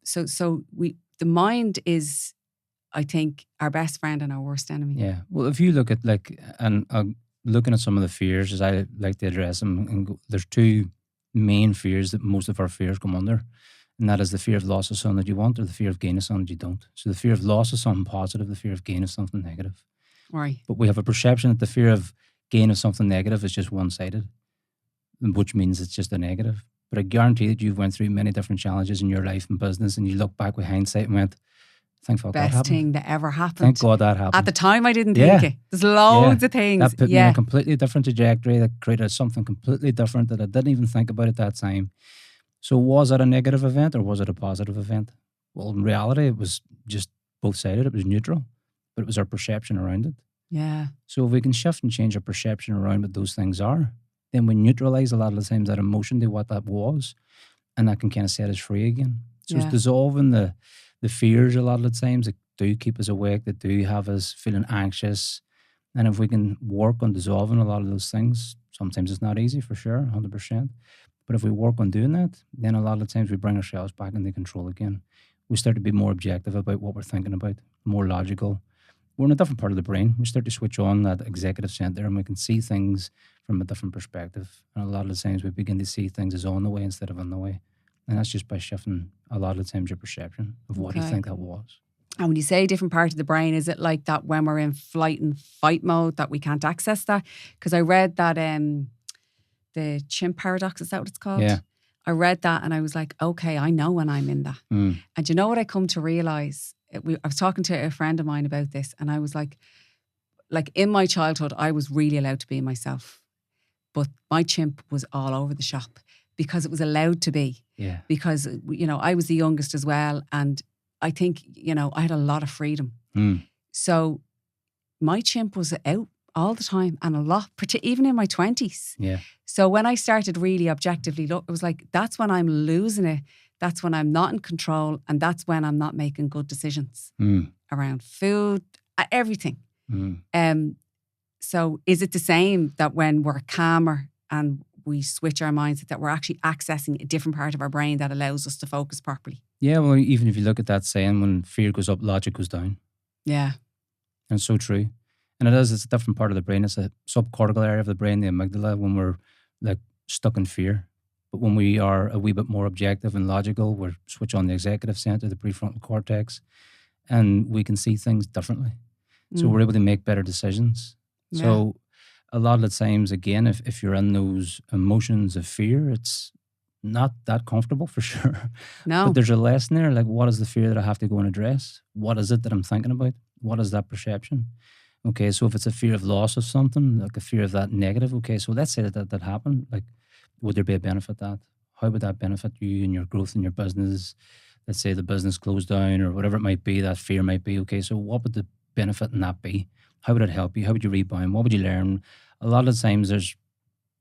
So the mind is, I think, our best friend and our worst enemy. Yeah. Well, if you look at looking at some of the fears, as I like to address them, and there's two main fears that most of our fears come under. And that is the fear of loss of something that you want, or the fear of gain of something that you don't. So the fear of loss of something positive, the fear of gain of something negative. Right. But we have a perception that the fear of gain of something negative is just one-sided, which means it's just a negative. But I guarantee that you've went through many different challenges in your life and business, and you look back with hindsight and went, thank fuck that happened. Best thing that ever happened. Thank God that happened. At the time, I didn't think it. There's loads of things. That put me in a completely different trajectory, that created something completely different that I didn't even think about at that time. So was it a negative event or was it a positive event? Well, in reality, it was just both-sided. It was neutral, but it was our perception around it. Yeah. So if we can shift and change our perception around what those things are, then we neutralize a lot of the times that emotion to what that was, and that can kind of set us free again. So it's dissolving the fears a lot of the times that do keep us awake, that do have us feeling anxious. And if we can work on dissolving a lot of those things, sometimes it's not easy for sure, 100%. But if we work on doing that, then a lot of the times we bring ourselves back into control again. We start to be more objective about what we're thinking about, more logical. We're in a different part of the brain. We start to switch on that executive center, and we can see things from a different perspective. And a lot of the times we begin to see things as on the way instead of on the way. And that's just by shifting a lot of the times your perception of what you think that was. And when you say different part of the brain, is it like that when we're in flight and fight mode that we can't access that? Because I read that the chimp paradox, is that what it's called? Yeah. I read that and I was like, okay, I know when I'm in that. And you know what I come to realise? I was talking to a friend of mine about this, and I was like in my childhood, I was really allowed to be myself. But my chimp was all over the shop because it was allowed to be. Yeah. Because, I was the youngest as well. And I think, I had a lot of freedom. So my chimp was out all the time and a lot, even in my 20s. Yeah. So when I started really objectively look, it was like, that's when I'm losing it. That's when I'm not in control. And that's when I'm not making good decisions around food, everything. So is it the same that when we're calmer and we switch our mindset, that we're actually accessing a different part of our brain that allows us to focus properly? Yeah, well, even if you look at that saying, when fear goes up, logic goes down. Yeah. And it's so true. And it's a different part of the brain. It's a subcortical area of the brain, the amygdala, when we're like stuck in fear. But when we are a wee bit more objective and logical, we switch on the executive center, the prefrontal cortex, and we can see things differently. So we're able to make better decisions. Yeah. So a lot of the times, again, if you're in those emotions of fear, it's not that comfortable for sure. No. But there's a lesson there. Like, what is the fear that I have to go and address? What is it that I'm thinking about? What is that perception? Okay, so if it's a fear of loss of something, like a fear of that negative, okay, so let's say that happened. Like, would there be a benefit that? How would that benefit you and your growth in your business? Let's say the business closed down or whatever it might be, that fear might be. Okay, so what would the benefit in that be? How would it help you? How would you rebound? What would you learn? A lot of times there's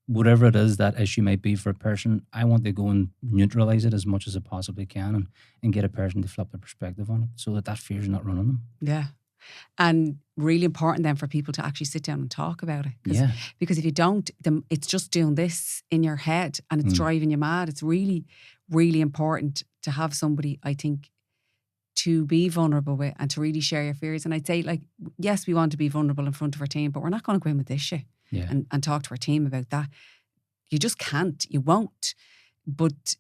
whatever it is that issue might be for a person, I want to go and neutralize it as much as I possibly can and get a person to flip their perspective on it so that fear is not running them. Yeah. And really important then for people to actually sit down and talk about it. Yeah. Because if you don't, it's just doing this in your head and it's driving you mad. It's really, really important to have somebody, I think, to be vulnerable with and to really share your fears. And I'd say, like, yes, we want to be vulnerable in front of our team, but we're not going to go in with this shit and talk to our team about that. You just can't. You won't. But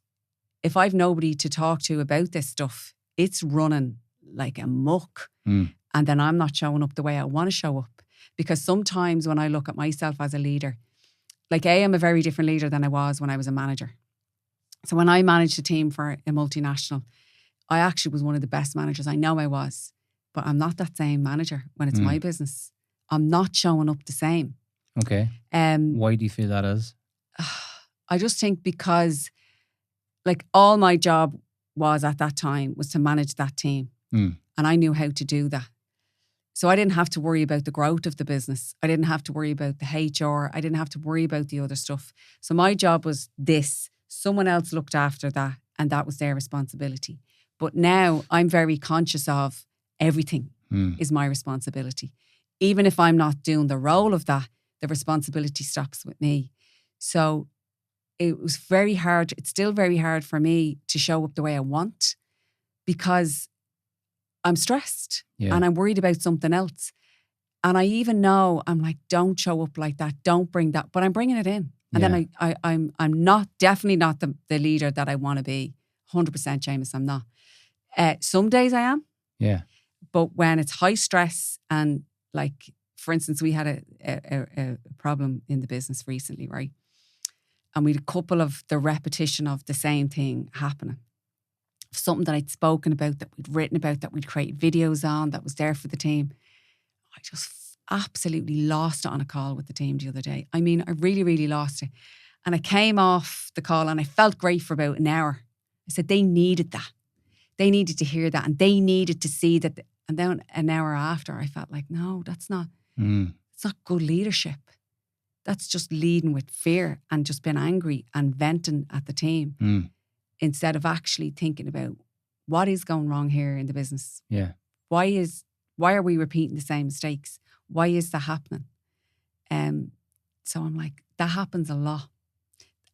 if I've nobody to talk to about this stuff, it's running like a muck. And then I'm not showing up the way I want to show up. Because sometimes when I look at myself as a leader, like I'm a very different leader than I was when I was a manager. So when I managed a team for a multinational, I actually was one of the best managers. I know I was. But I'm not that same manager when it's my business. I'm not showing up the same. Okay. Why do you feel that is? I just think because like all my job was at that time was to manage that team. And I knew how to do that. So I didn't have to worry about the growth of the business. I didn't have to worry about the HR. I didn't have to worry about the other stuff. So my job was this. Someone else looked after that and that was their responsibility. But now I'm very conscious of everything is my responsibility. Even if I'm not doing the role of that, the responsibility stops with me. So it was very hard. It's still very hard for me to show up the way I want because I'm stressed and I'm worried about something else. And I even know I'm like, don't show up like that. Don't bring that. But I'm bringing it in. And then I'm not, definitely not the leader that I want to be. 100% Seamus, I'm not. Some days I am. Yeah. But when it's high stress and like, for instance, we had a problem in the business recently, right? And we had a couple of the repetition of the same thing happening. Something that I'd spoken about, that we'd written about, that we'd create videos on, that was there for the team. I just absolutely lost it on a call with the team the other day. I mean, I really, really lost it. And I came off the call and I felt great for about an hour. I said, they needed that. They needed to hear that and they needed to see that. And then an hour after, I felt like, no, that's not, it's not good leadership. That's just leading with fear and just being angry and venting at the team instead of actually thinking about what is going wrong here in the business. Yeah. Why are we repeating the same mistakes? Why is that happening? So I'm like, that happens a lot.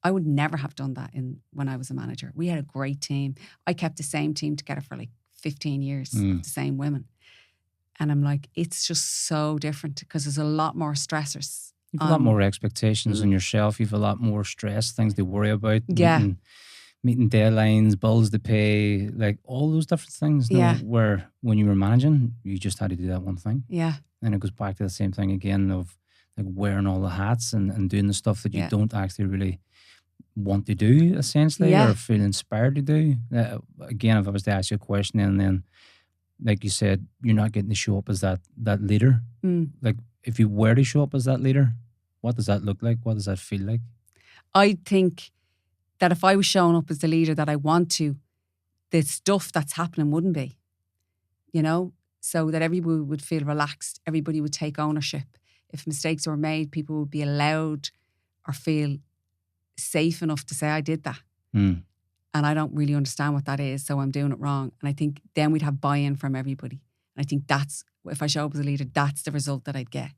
I would never have done that when I was a manager. We had a great team. I kept the same team together for like 15 years, the same women. And I'm like, it's just so different because there's a lot more stressors. You've a lot more expectations on yourself. You've a lot more stress, things to worry about. Yeah. meeting deadlines, bills to pay, like all those different things. No, Yeah. where when you were managing, you just had to do that one thing. Yeah. And it goes back to the same thing again of like wearing all the hats and doing the stuff that you Yeah. don't actually really want to do, essentially, Yeah. or feel inspired to do. Again, if I was to ask you a question, and then, like you said, you're not getting to show up as that leader. Like, if you were to show up as that leader, what does that look like? What does that feel like? I think that if I was showing up as the leader that I want to, the stuff that's happening wouldn't be, so that everybody would feel relaxed. Everybody would take ownership. If mistakes were made, people would be allowed or feel safe enough to say, I did that. And I don't really understand what that is, so I'm doing it wrong. And I think then we'd have buy-in from everybody. And I think that's, if I show up as a leader, that's the result that I'd get.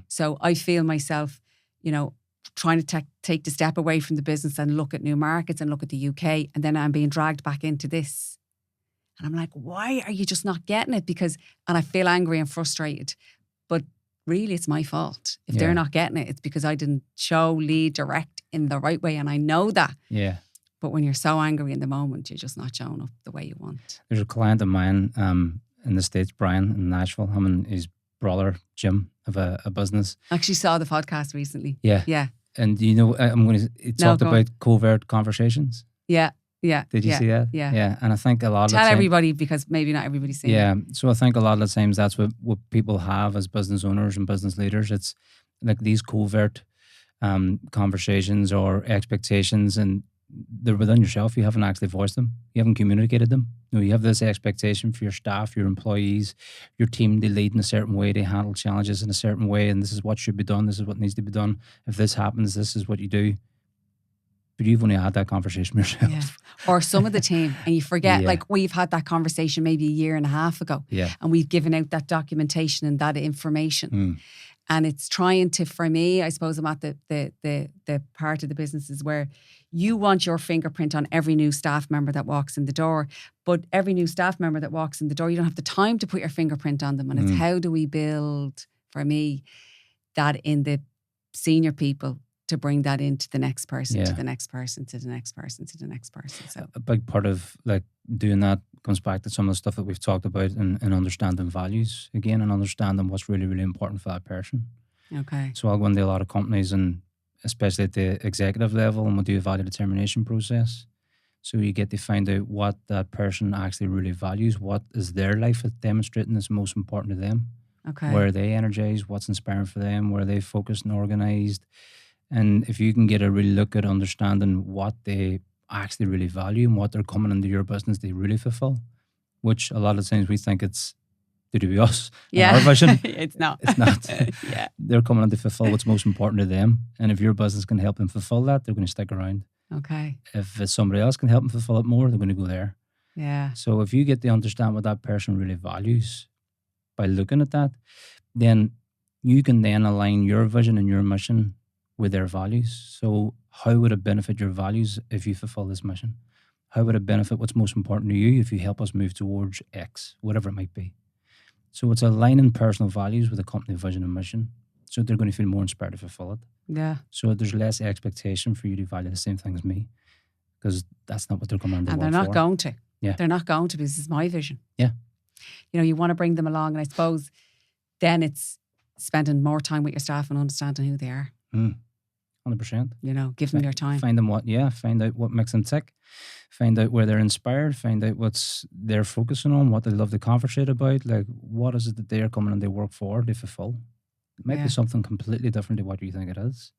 So I feel myself, trying to take the step away from the business and look at new markets and look at the UK. And then I'm being dragged back into this. And I'm like, why are you just not getting it? And I feel angry and frustrated. But really, it's my fault. If they're not getting it, it's because I didn't show, lead, direct in the right way. And I know that. Yeah. But when you're so angry in the moment, you're just not showing up the way you want. There's a client of mine in the States, Brian, in Nashville. Him and his brother, Jim, have a business. I actually saw the podcast recently. Yeah. Yeah. And it talked about covert conversations. Yeah. Yeah. Did you see that? Yeah. Yeah. And I think a lot of the Tell time, everybody, because maybe not everybody's seen it. Yeah. So I think a lot of the times that's what people have as business owners and business leaders. It's like these covert conversations or expectations, and they're within yourself. You haven't actually voiced them. You haven't communicated them. You have this expectation for your staff, your employees, your team to lead in a certain way, to handle challenges in a certain way, and this is what should be done, this is what needs to be done. If this happens, this is what you do. But you've only had that conversation yourself. Yeah. Or some of the team, and you forget, Yeah. like we've had that conversation maybe a year and a half ago, and we've given out that documentation and that information. And it's trying to, for me, I suppose I'm at the part of the business is where you want your fingerprint on every new staff member that walks in the door. But every new staff member that walks in the door, you don't have the time to put your fingerprint on them. And it's how do we build, for me, that in the senior people to bring that into the next person, to the next person, to the next person, to the next person. So a big part of like doing that comes back to some of the stuff that we've talked about and understanding values again, and understanding what's really, really important for that person. Okay. So I'll go into a lot of companies, and especially at the executive level, and we'll do a value determination process. So you get to find out what that person actually really values, what is their life demonstrating is most important to them. Okay. Where are they energized, what's inspiring for them, where are they focused and organized. And if you can get a real look at understanding what they actually really value and what they're coming into your business they really fulfill, which a lot of times we think it's to do with us and our vision. It's not. It's not. Yeah. They're coming in to fulfill what's most important to them. And if your business can help them fulfill that, they're going to stick around. Okay. If somebody else can help them fulfill it more, they're going to go there. Yeah. So if you get to understand what that person really values by looking at that, then you can then align your vision and your mission with their values. So how would it benefit your values if you fulfill this mission? How would it benefit what's most important to you if you help us move towards X, whatever it might be? So it's aligning personal values with a company vision and mission, so they're going to feel more inspired to fulfill it. Yeah. So there's less expectation for you to value the same thing as me, because that's not what they're coming on the And world they're not for. going to. Yeah. They're not going to, because this is my vision. Yeah. You want to bring them along, and I suppose then it's spending more time with your staff and understanding who they are. 100%. Give them your time. Find out what makes them tick. Find out where they're inspired. Find out what's they're focusing on, what they love to conversate about. Like, what is it that they're coming and they work for, they fulfill. It might be something completely different to what you think it is.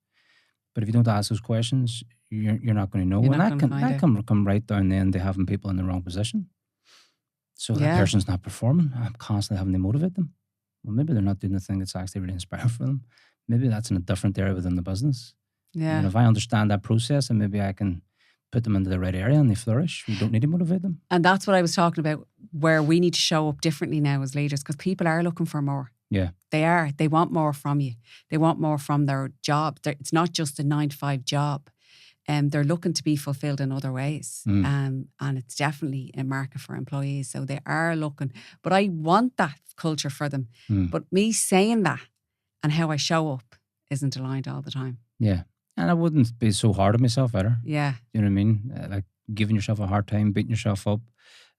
But if you don't ask those questions, you're not going to know. You're And not that can come right down then to having people in the wrong position. So that person's not performing. I'm constantly having to motivate them. Well, maybe they're not doing the thing that's actually really inspiring for them. Maybe that's in a different area within the business. Yeah. And if I understand that process, and maybe I can put them into the right area and they flourish, we don't need to motivate them. And that's what I was talking about, where we need to show up differently now as leaders, because people are looking for more. Yeah. They are. They want more from you. They want more from their job. It's not just a 9-to-5 job. They're looking to be fulfilled in other ways. And it's definitely a market for employees. So they are looking. But I want that culture for them. But me saying that and how I show up isn't aligned all the time. Yeah. And I wouldn't be so hard on myself either. Yeah. You know what I mean? giving yourself a hard time, beating yourself up,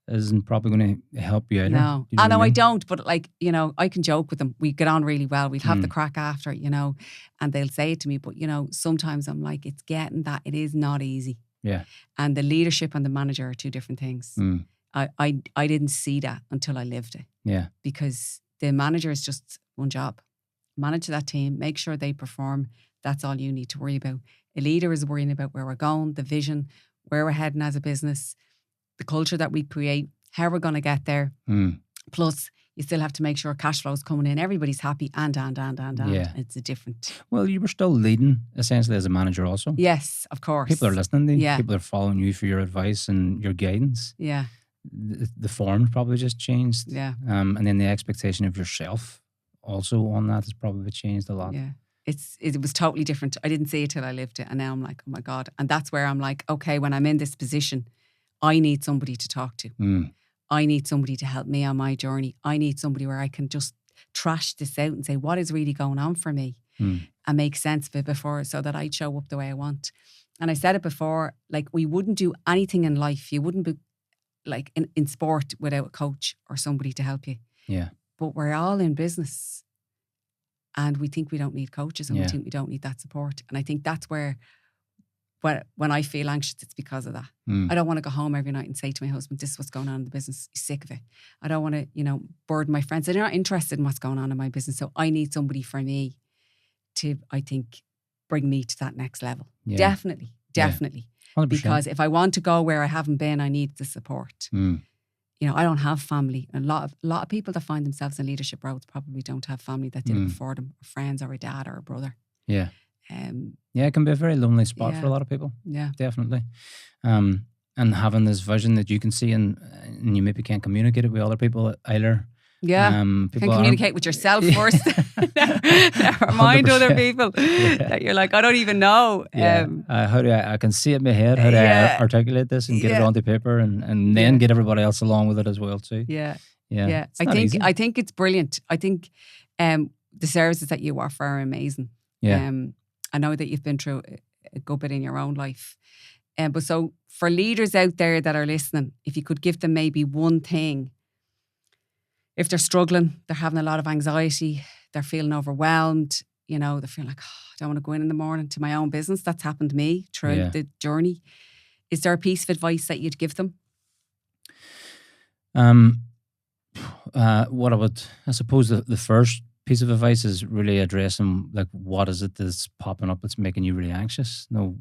isn't probably going to help you either. No, You know I what know I mean? don't, but like, you know, I can joke with them. We get on really well. We'll have the crack after, you know, and they'll say it to me. But, you know, sometimes I'm like, it's getting that it is not easy. Yeah. And the leadership and the manager are two different things. Mm. I didn't see that until I lived it. Yeah. Because the manager is just one job. Manage that team, make sure they perform. That's all you need to worry about. A leader is worrying about where we're going, the vision, where we're heading as a business, the culture that we create, how we're going to get there. Plus, you still have to make sure cash flow is coming in. Everybody's happy and. Yeah. It's a different. Well, you were still leading essentially as a manager also. Yes, of course. People are listening to you. Yeah. People are following you for your advice and your guidance. Yeah. The form probably just changed. Yeah. And then the expectation of yourself also on that has probably changed a lot. Yeah. It was totally different. I didn't see it till I lived it. And now I'm like, oh my God. And that's where I'm like, okay, when I'm in this position, I need somebody to talk to. I need somebody to help me on my journey. I need somebody where I can just trash this out and say, what is really going on for me? And make sense of it before, so that I show up the way I want. And I said it before, like, we wouldn't do anything in life. You wouldn't be like in sport without a coach or somebody to help you. Yeah. But we're all in business. And we think we don't need coaches, and Yeah. we think we don't need that support. And I think that's where when I feel anxious, it's because of that. I don't want to go home every night and say to my husband, this is what's going on in the business. He's sick of it. I don't want to, you know, burden my friends. They're not interested in what's going on in my business. So I need somebody for me to, I think, bring me to that next level. Yeah. Definitely. 100%. Because if I want to go where I haven't been, I need the support. You know, I don't have family. A lot of people that find themselves in leadership roles probably don't have family that did it before them, or friends, or a dad, or a brother. Yeah. Yeah, it can be a very lonely spot for a lot of people. Yeah. Definitely. And having this vision that you can see and you maybe can't communicate it with other people either. Yeah. Can communicate with yourself first. Never mind other people that you're like, I don't even know. Yeah. How do I can see it in my head, how do I articulate this and get it onto paper and then get everybody else along with it as well too. Yeah. Yeah. I think it's brilliant. I think the services that you offer are amazing. Yeah. I know that you've been through a good bit in your own life. But so for leaders out there that are listening, if you could give them maybe one thing, if they're struggling, they're having a lot of anxiety, they're feeling overwhelmed, you know, they're feeling like, I don't want to go in the morning to my own business. That's happened to me throughout the journey. Is there a piece of advice that you'd give them? I suppose the first piece of advice is really addressing, like, what is it that's popping up that's making you really anxious? No,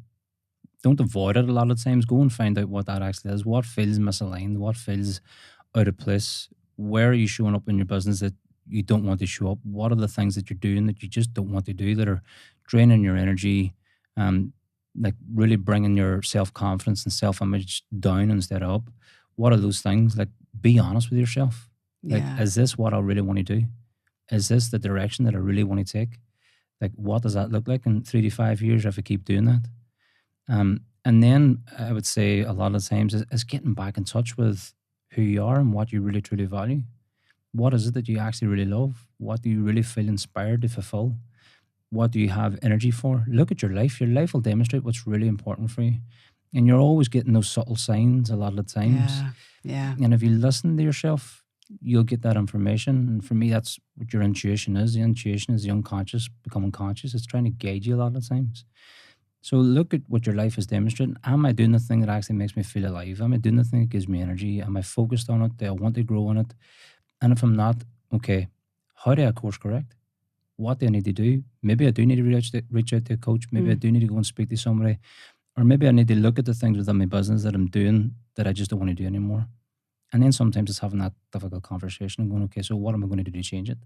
don't avoid it a lot of times. Go and find out what that actually is. What feels misaligned? What feels out of place? Where are you showing up in your business that you don't want to show up? What are the things that you're doing that you just don't want to do that are draining your energy, like really bringing your self-confidence and self-image down instead of up? What are those things? Like, be honest with yourself. Like, is this what I really want to do? Is this the direction that I really want to take? Like, what does that look like in 3 to 5 years if I keep doing that? And then I would say a lot of times is getting back in touch with who you are and what you really truly value. What is it that you actually really love? What do you really feel inspired to fulfill? What do you have energy for? Look at your life. Your life will demonstrate what's really important for you. And you're always getting those subtle signs a lot of the times. Yeah. And if you listen to yourself, you'll get that information. And for me, that's what your intuition is. The intuition is the unconscious becoming conscious. It's trying to guide you a lot of times. So look at what your life is demonstrating. Am I doing the thing that actually makes me feel alive? Am I doing the thing that gives me energy? Am I focused on it? Do I want to grow on it? And if I'm not, okay, how do I course correct? What do I need to do? Maybe I do need to reach out to a coach. Maybe I do need to go and speak to somebody. Or maybe I need to look at the things within my business that I'm doing that I just don't want to do anymore. And then sometimes it's having that difficult conversation and going, okay, so what am I going to do to change it?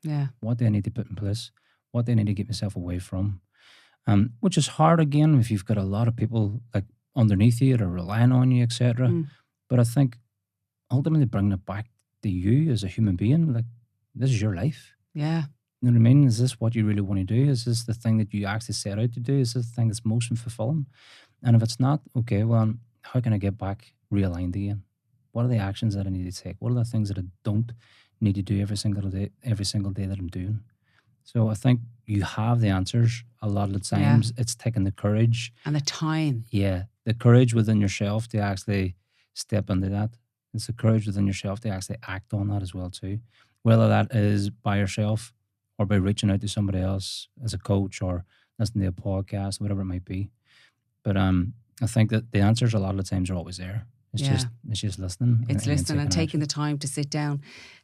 Yeah. What do I need to put in place? What do I need to get myself away from? Which is hard again if you've got a lot of people like underneath you that are relying on you, etc. But I think ultimately bringing it back to you as a human being, like, this is your life. Yeah. You know what I mean? Is this what you really want to do? Is this the thing that you actually set out to do? Is this the thing that's most fulfilling? And if it's not, okay, well, how can I get back realigned again? What are the actions that I need to take? What are the things that I don't need to do every single day that I'm doing? So I think you have the answers a lot of the times. It's taking the courage. And the time. Yeah. the courage within yourself to actually step into that. It's the courage within yourself to actually act on that as well too. Whether that is by yourself or by reaching out to somebody else as a coach or listening to a podcast, whatever it might be. But I think that the answers a lot of the times are always there. It's just listening. It's listening and taking the time to sit down.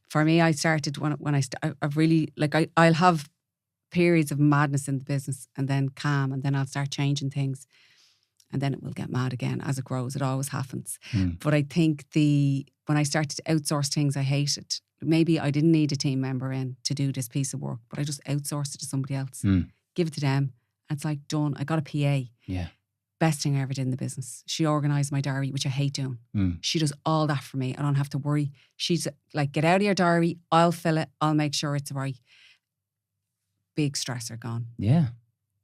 For me, I started when I've really, like, I'll have periods of madness in the business and then calm, and then I'll start changing things, and then it will get mad again as it grows. It always happens. But I think when I started to outsource things, I hated. Maybe I didn't need a team member in to do this piece of work, but I just outsourced it to somebody else. Give it to them. And it's like, done. I got a PA. Yeah. Best thing I ever did in the business. She organised my diary, which I hate doing. She does all that for me. I don't have to worry. She's like, get out of your diary. I'll fill it. I'll make sure it's right. Big stressor gone. Yeah.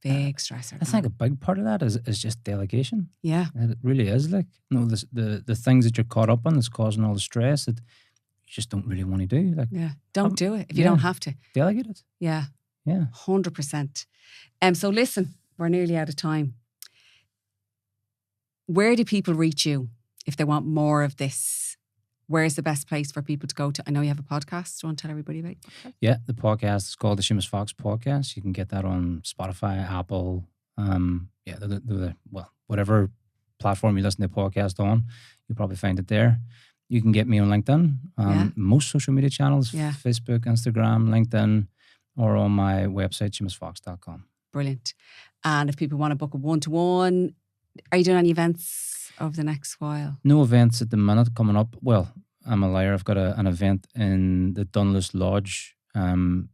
Big stressor gone. I think a big part of that is just delegation. Yeah. It really is. Like, the things that you're caught up on that's causing all the stress that you just don't really want to do. Like, don't do it if you don't have to. Delegate it. Yeah. Yeah. 100%. So listen, we're nearly out of time. Where do people reach you if they want more of this? Where's the best place for people to go to? I know you have a podcast. Do you want to tell everybody about it? Yeah, the podcast is called the Seamus Fox Podcast. You can get that on Spotify, Apple, whatever platform you listen to the podcast on, you'll probably find it there. You can get me on LinkedIn, most social media channels, Facebook, Instagram, LinkedIn, or on my website, seamusfox.com. Brilliant. And if people want to book a one-to-one, are you doing any events over the next while? No events at the minute coming up. Well, I'm a liar. I've got an event in the Dunluce Lodge in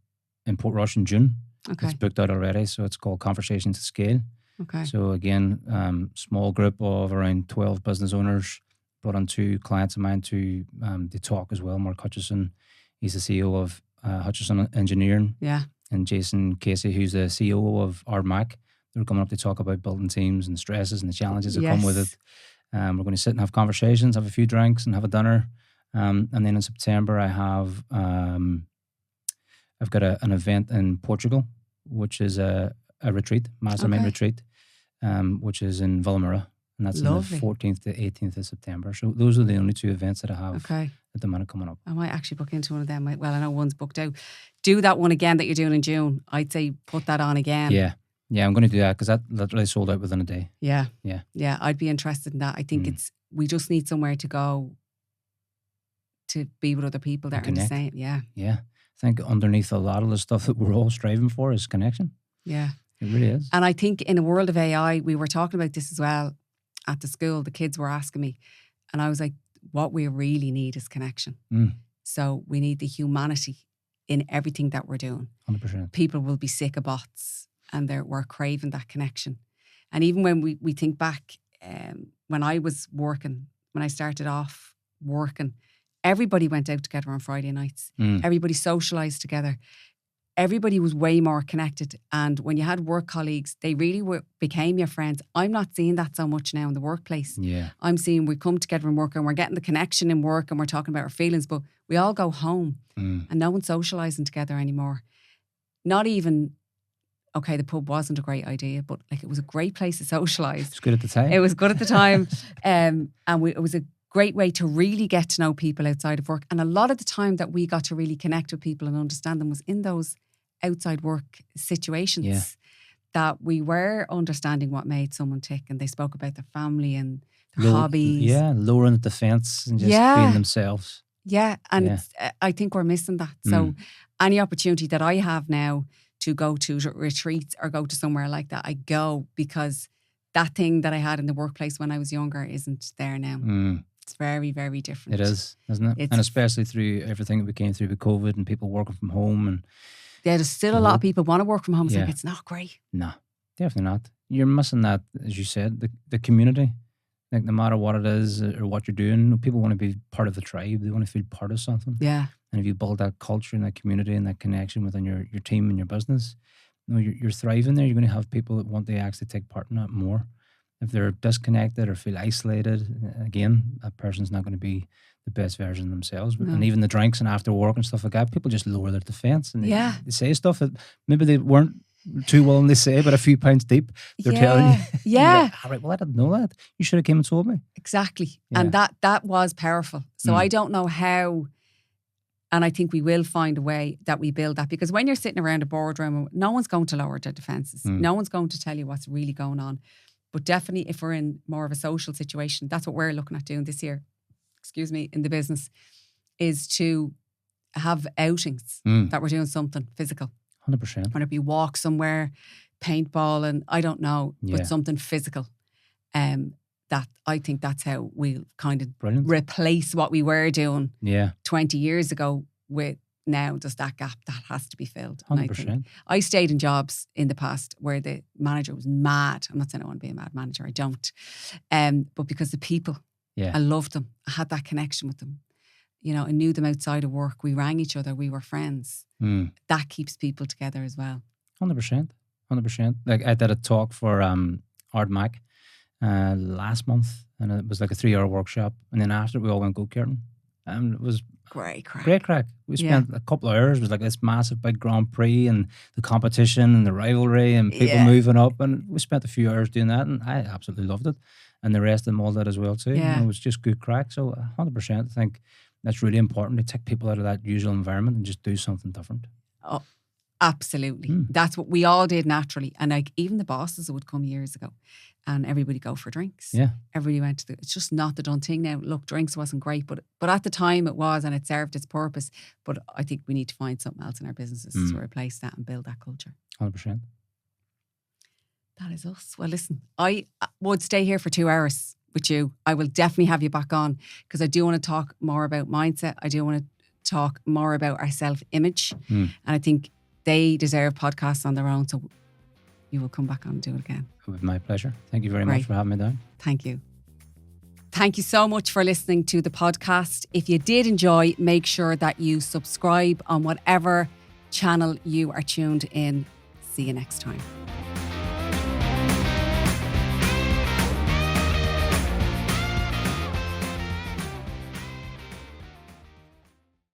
Portrush in June. Okay. It's booked out already, so it's called Conversations to Scale. Okay. So again, small group of around 12 business owners, brought on 2 clients of mine to talk as well. Mark Hutchison, he's the CEO of Hutchison Engineering. Yeah. And Jason Casey, who's the CEO of RMAC. They're coming up to talk about building teams and the stresses and the challenges that come with it. We're going to sit and have conversations, have a few drinks and have a dinner. And then in September, I've got an event in Portugal, which is a retreat, mastermind retreat, which is in Villamura. And that's on the 14th to 18th of September. So those are the only 2 events that I have at the minute coming up. I might actually book into one of them. Well, I know one's booked out. Do that one again that you're doing in June. I'd say put that on again. Yeah, I'm going to do that because that literally sold out within a day. Yeah. I'd be interested in that. I think we just need somewhere to go to be with other people that are the same. Yeah. I think underneath a lot of the stuff that we're all striving for is connection. Yeah. It really is. And I think in the world of AI, we were talking about this as well at the school. The kids were asking me, and I was like, what we really need is connection. So we need the humanity in everything that we're doing. 100%. People will be sick of bots. And we're craving that connection. And even when we think back, when I was working, when I started off working, everybody went out together on Friday nights. Everybody socialised together. Everybody was way more connected. And when you had work colleagues, they really became your friends. I'm not seeing that so much now in the workplace. Yeah. I'm seeing we come together in work and we're getting the connection in work and we're talking about our feelings, but we all go home and no one's socialising together anymore. Not even... Okay, the pub wasn't a great idea, but like it was a great place to socialise. It was good at the time. It was good at the time. It was a great way to really get to know people outside of work. And a lot of the time that we got to really connect with people and understand them was in those outside work situations that we were understanding what made someone tick, and they spoke about their family and their hobbies. Yeah, lowering the defence and just being themselves. Yeah, and I think we're missing that. So any opportunity that I have now to go to retreats or go to somewhere like that, I go because that thing that I had in the workplace when I was younger isn't there now. It's very, very different. It is, isn't it? And especially through everything that we came through with COVID and people working from home. And there's still a lot of people want to work from home. It's like, it's not great. No, definitely not. You're missing that, as you said, the community. Like no matter what it is or what you're doing, people want to be part of the tribe. They want to feel part of something. Yeah. And if you build that culture and that community and that connection within your team and your business, you're thriving there. You're going to have people that want to actually take part in that more. If they're disconnected or feel isolated, again, that person's not going to be the best version of themselves. No. And even the drinks and after work and stuff like that, people just lower their defence and they say stuff that maybe they weren't too willing to say, but a few pounds deep. They're telling you. Yeah. Like, all right, well, I didn't know that. You should have came and told me. Exactly. Yeah. And that was powerful. So I don't know how, and I think we will find a way that we build that, because when you're sitting around a boardroom, no one's going to lower their defences. No one's going to tell you what's really going on. But definitely if we're in more of a social situation, that's what we're looking at doing this year, in the business, is to have outings that we're doing something physical. 100%. Whether it be walk somewhere, paintball, and I don't know, but something physical. That I think that's how we'll kind of replace what we were doing 20 years ago with now. There's that gap that has to be filled. 100%. I stayed in jobs in the past where the manager was mad. I'm not saying I want to be a mad manager. I don't. But because the people, I loved them. I had that connection with them. You know, I knew them outside of work. We rang each other. We were friends. That keeps people together as well. 100%. 100%. Like I did a talk for Art Mac last month, and it was like a 3-hour workshop. And then after, we all went go-karting. And it was great crack. Great crack. We spent a couple of hours. It was like this massive big Grand Prix and the competition and the rivalry and people moving up. And we spent a few hours doing that, and I absolutely loved it. And the rest of them all did as well too. Yeah. You know, it was just good crack. So 100%, I think that's really important to take people out of that usual environment and just do something different. Oh, absolutely. That's what we all did naturally. And like even the bosses would come years ago and everybody go for drinks. Yeah. Everybody went to it's just not the done thing now. Look, drinks wasn't great, but at the time it was, and it served its purpose. But I think we need to find something else in our businesses to replace that and build that culture. 100%. That is us. Well, listen, I would stay here for 2 hours with you. I will definitely have you back on, because I do want to talk more about mindset. I do want to talk more about our self-image. And I think they deserve podcasts on their own. So you will come back on and do it again. With my pleasure. Thank you very much for having me down. Thank you. Thank you so much for listening to the podcast. If you did enjoy, make sure that you subscribe on whatever channel you are tuned in. See you next time.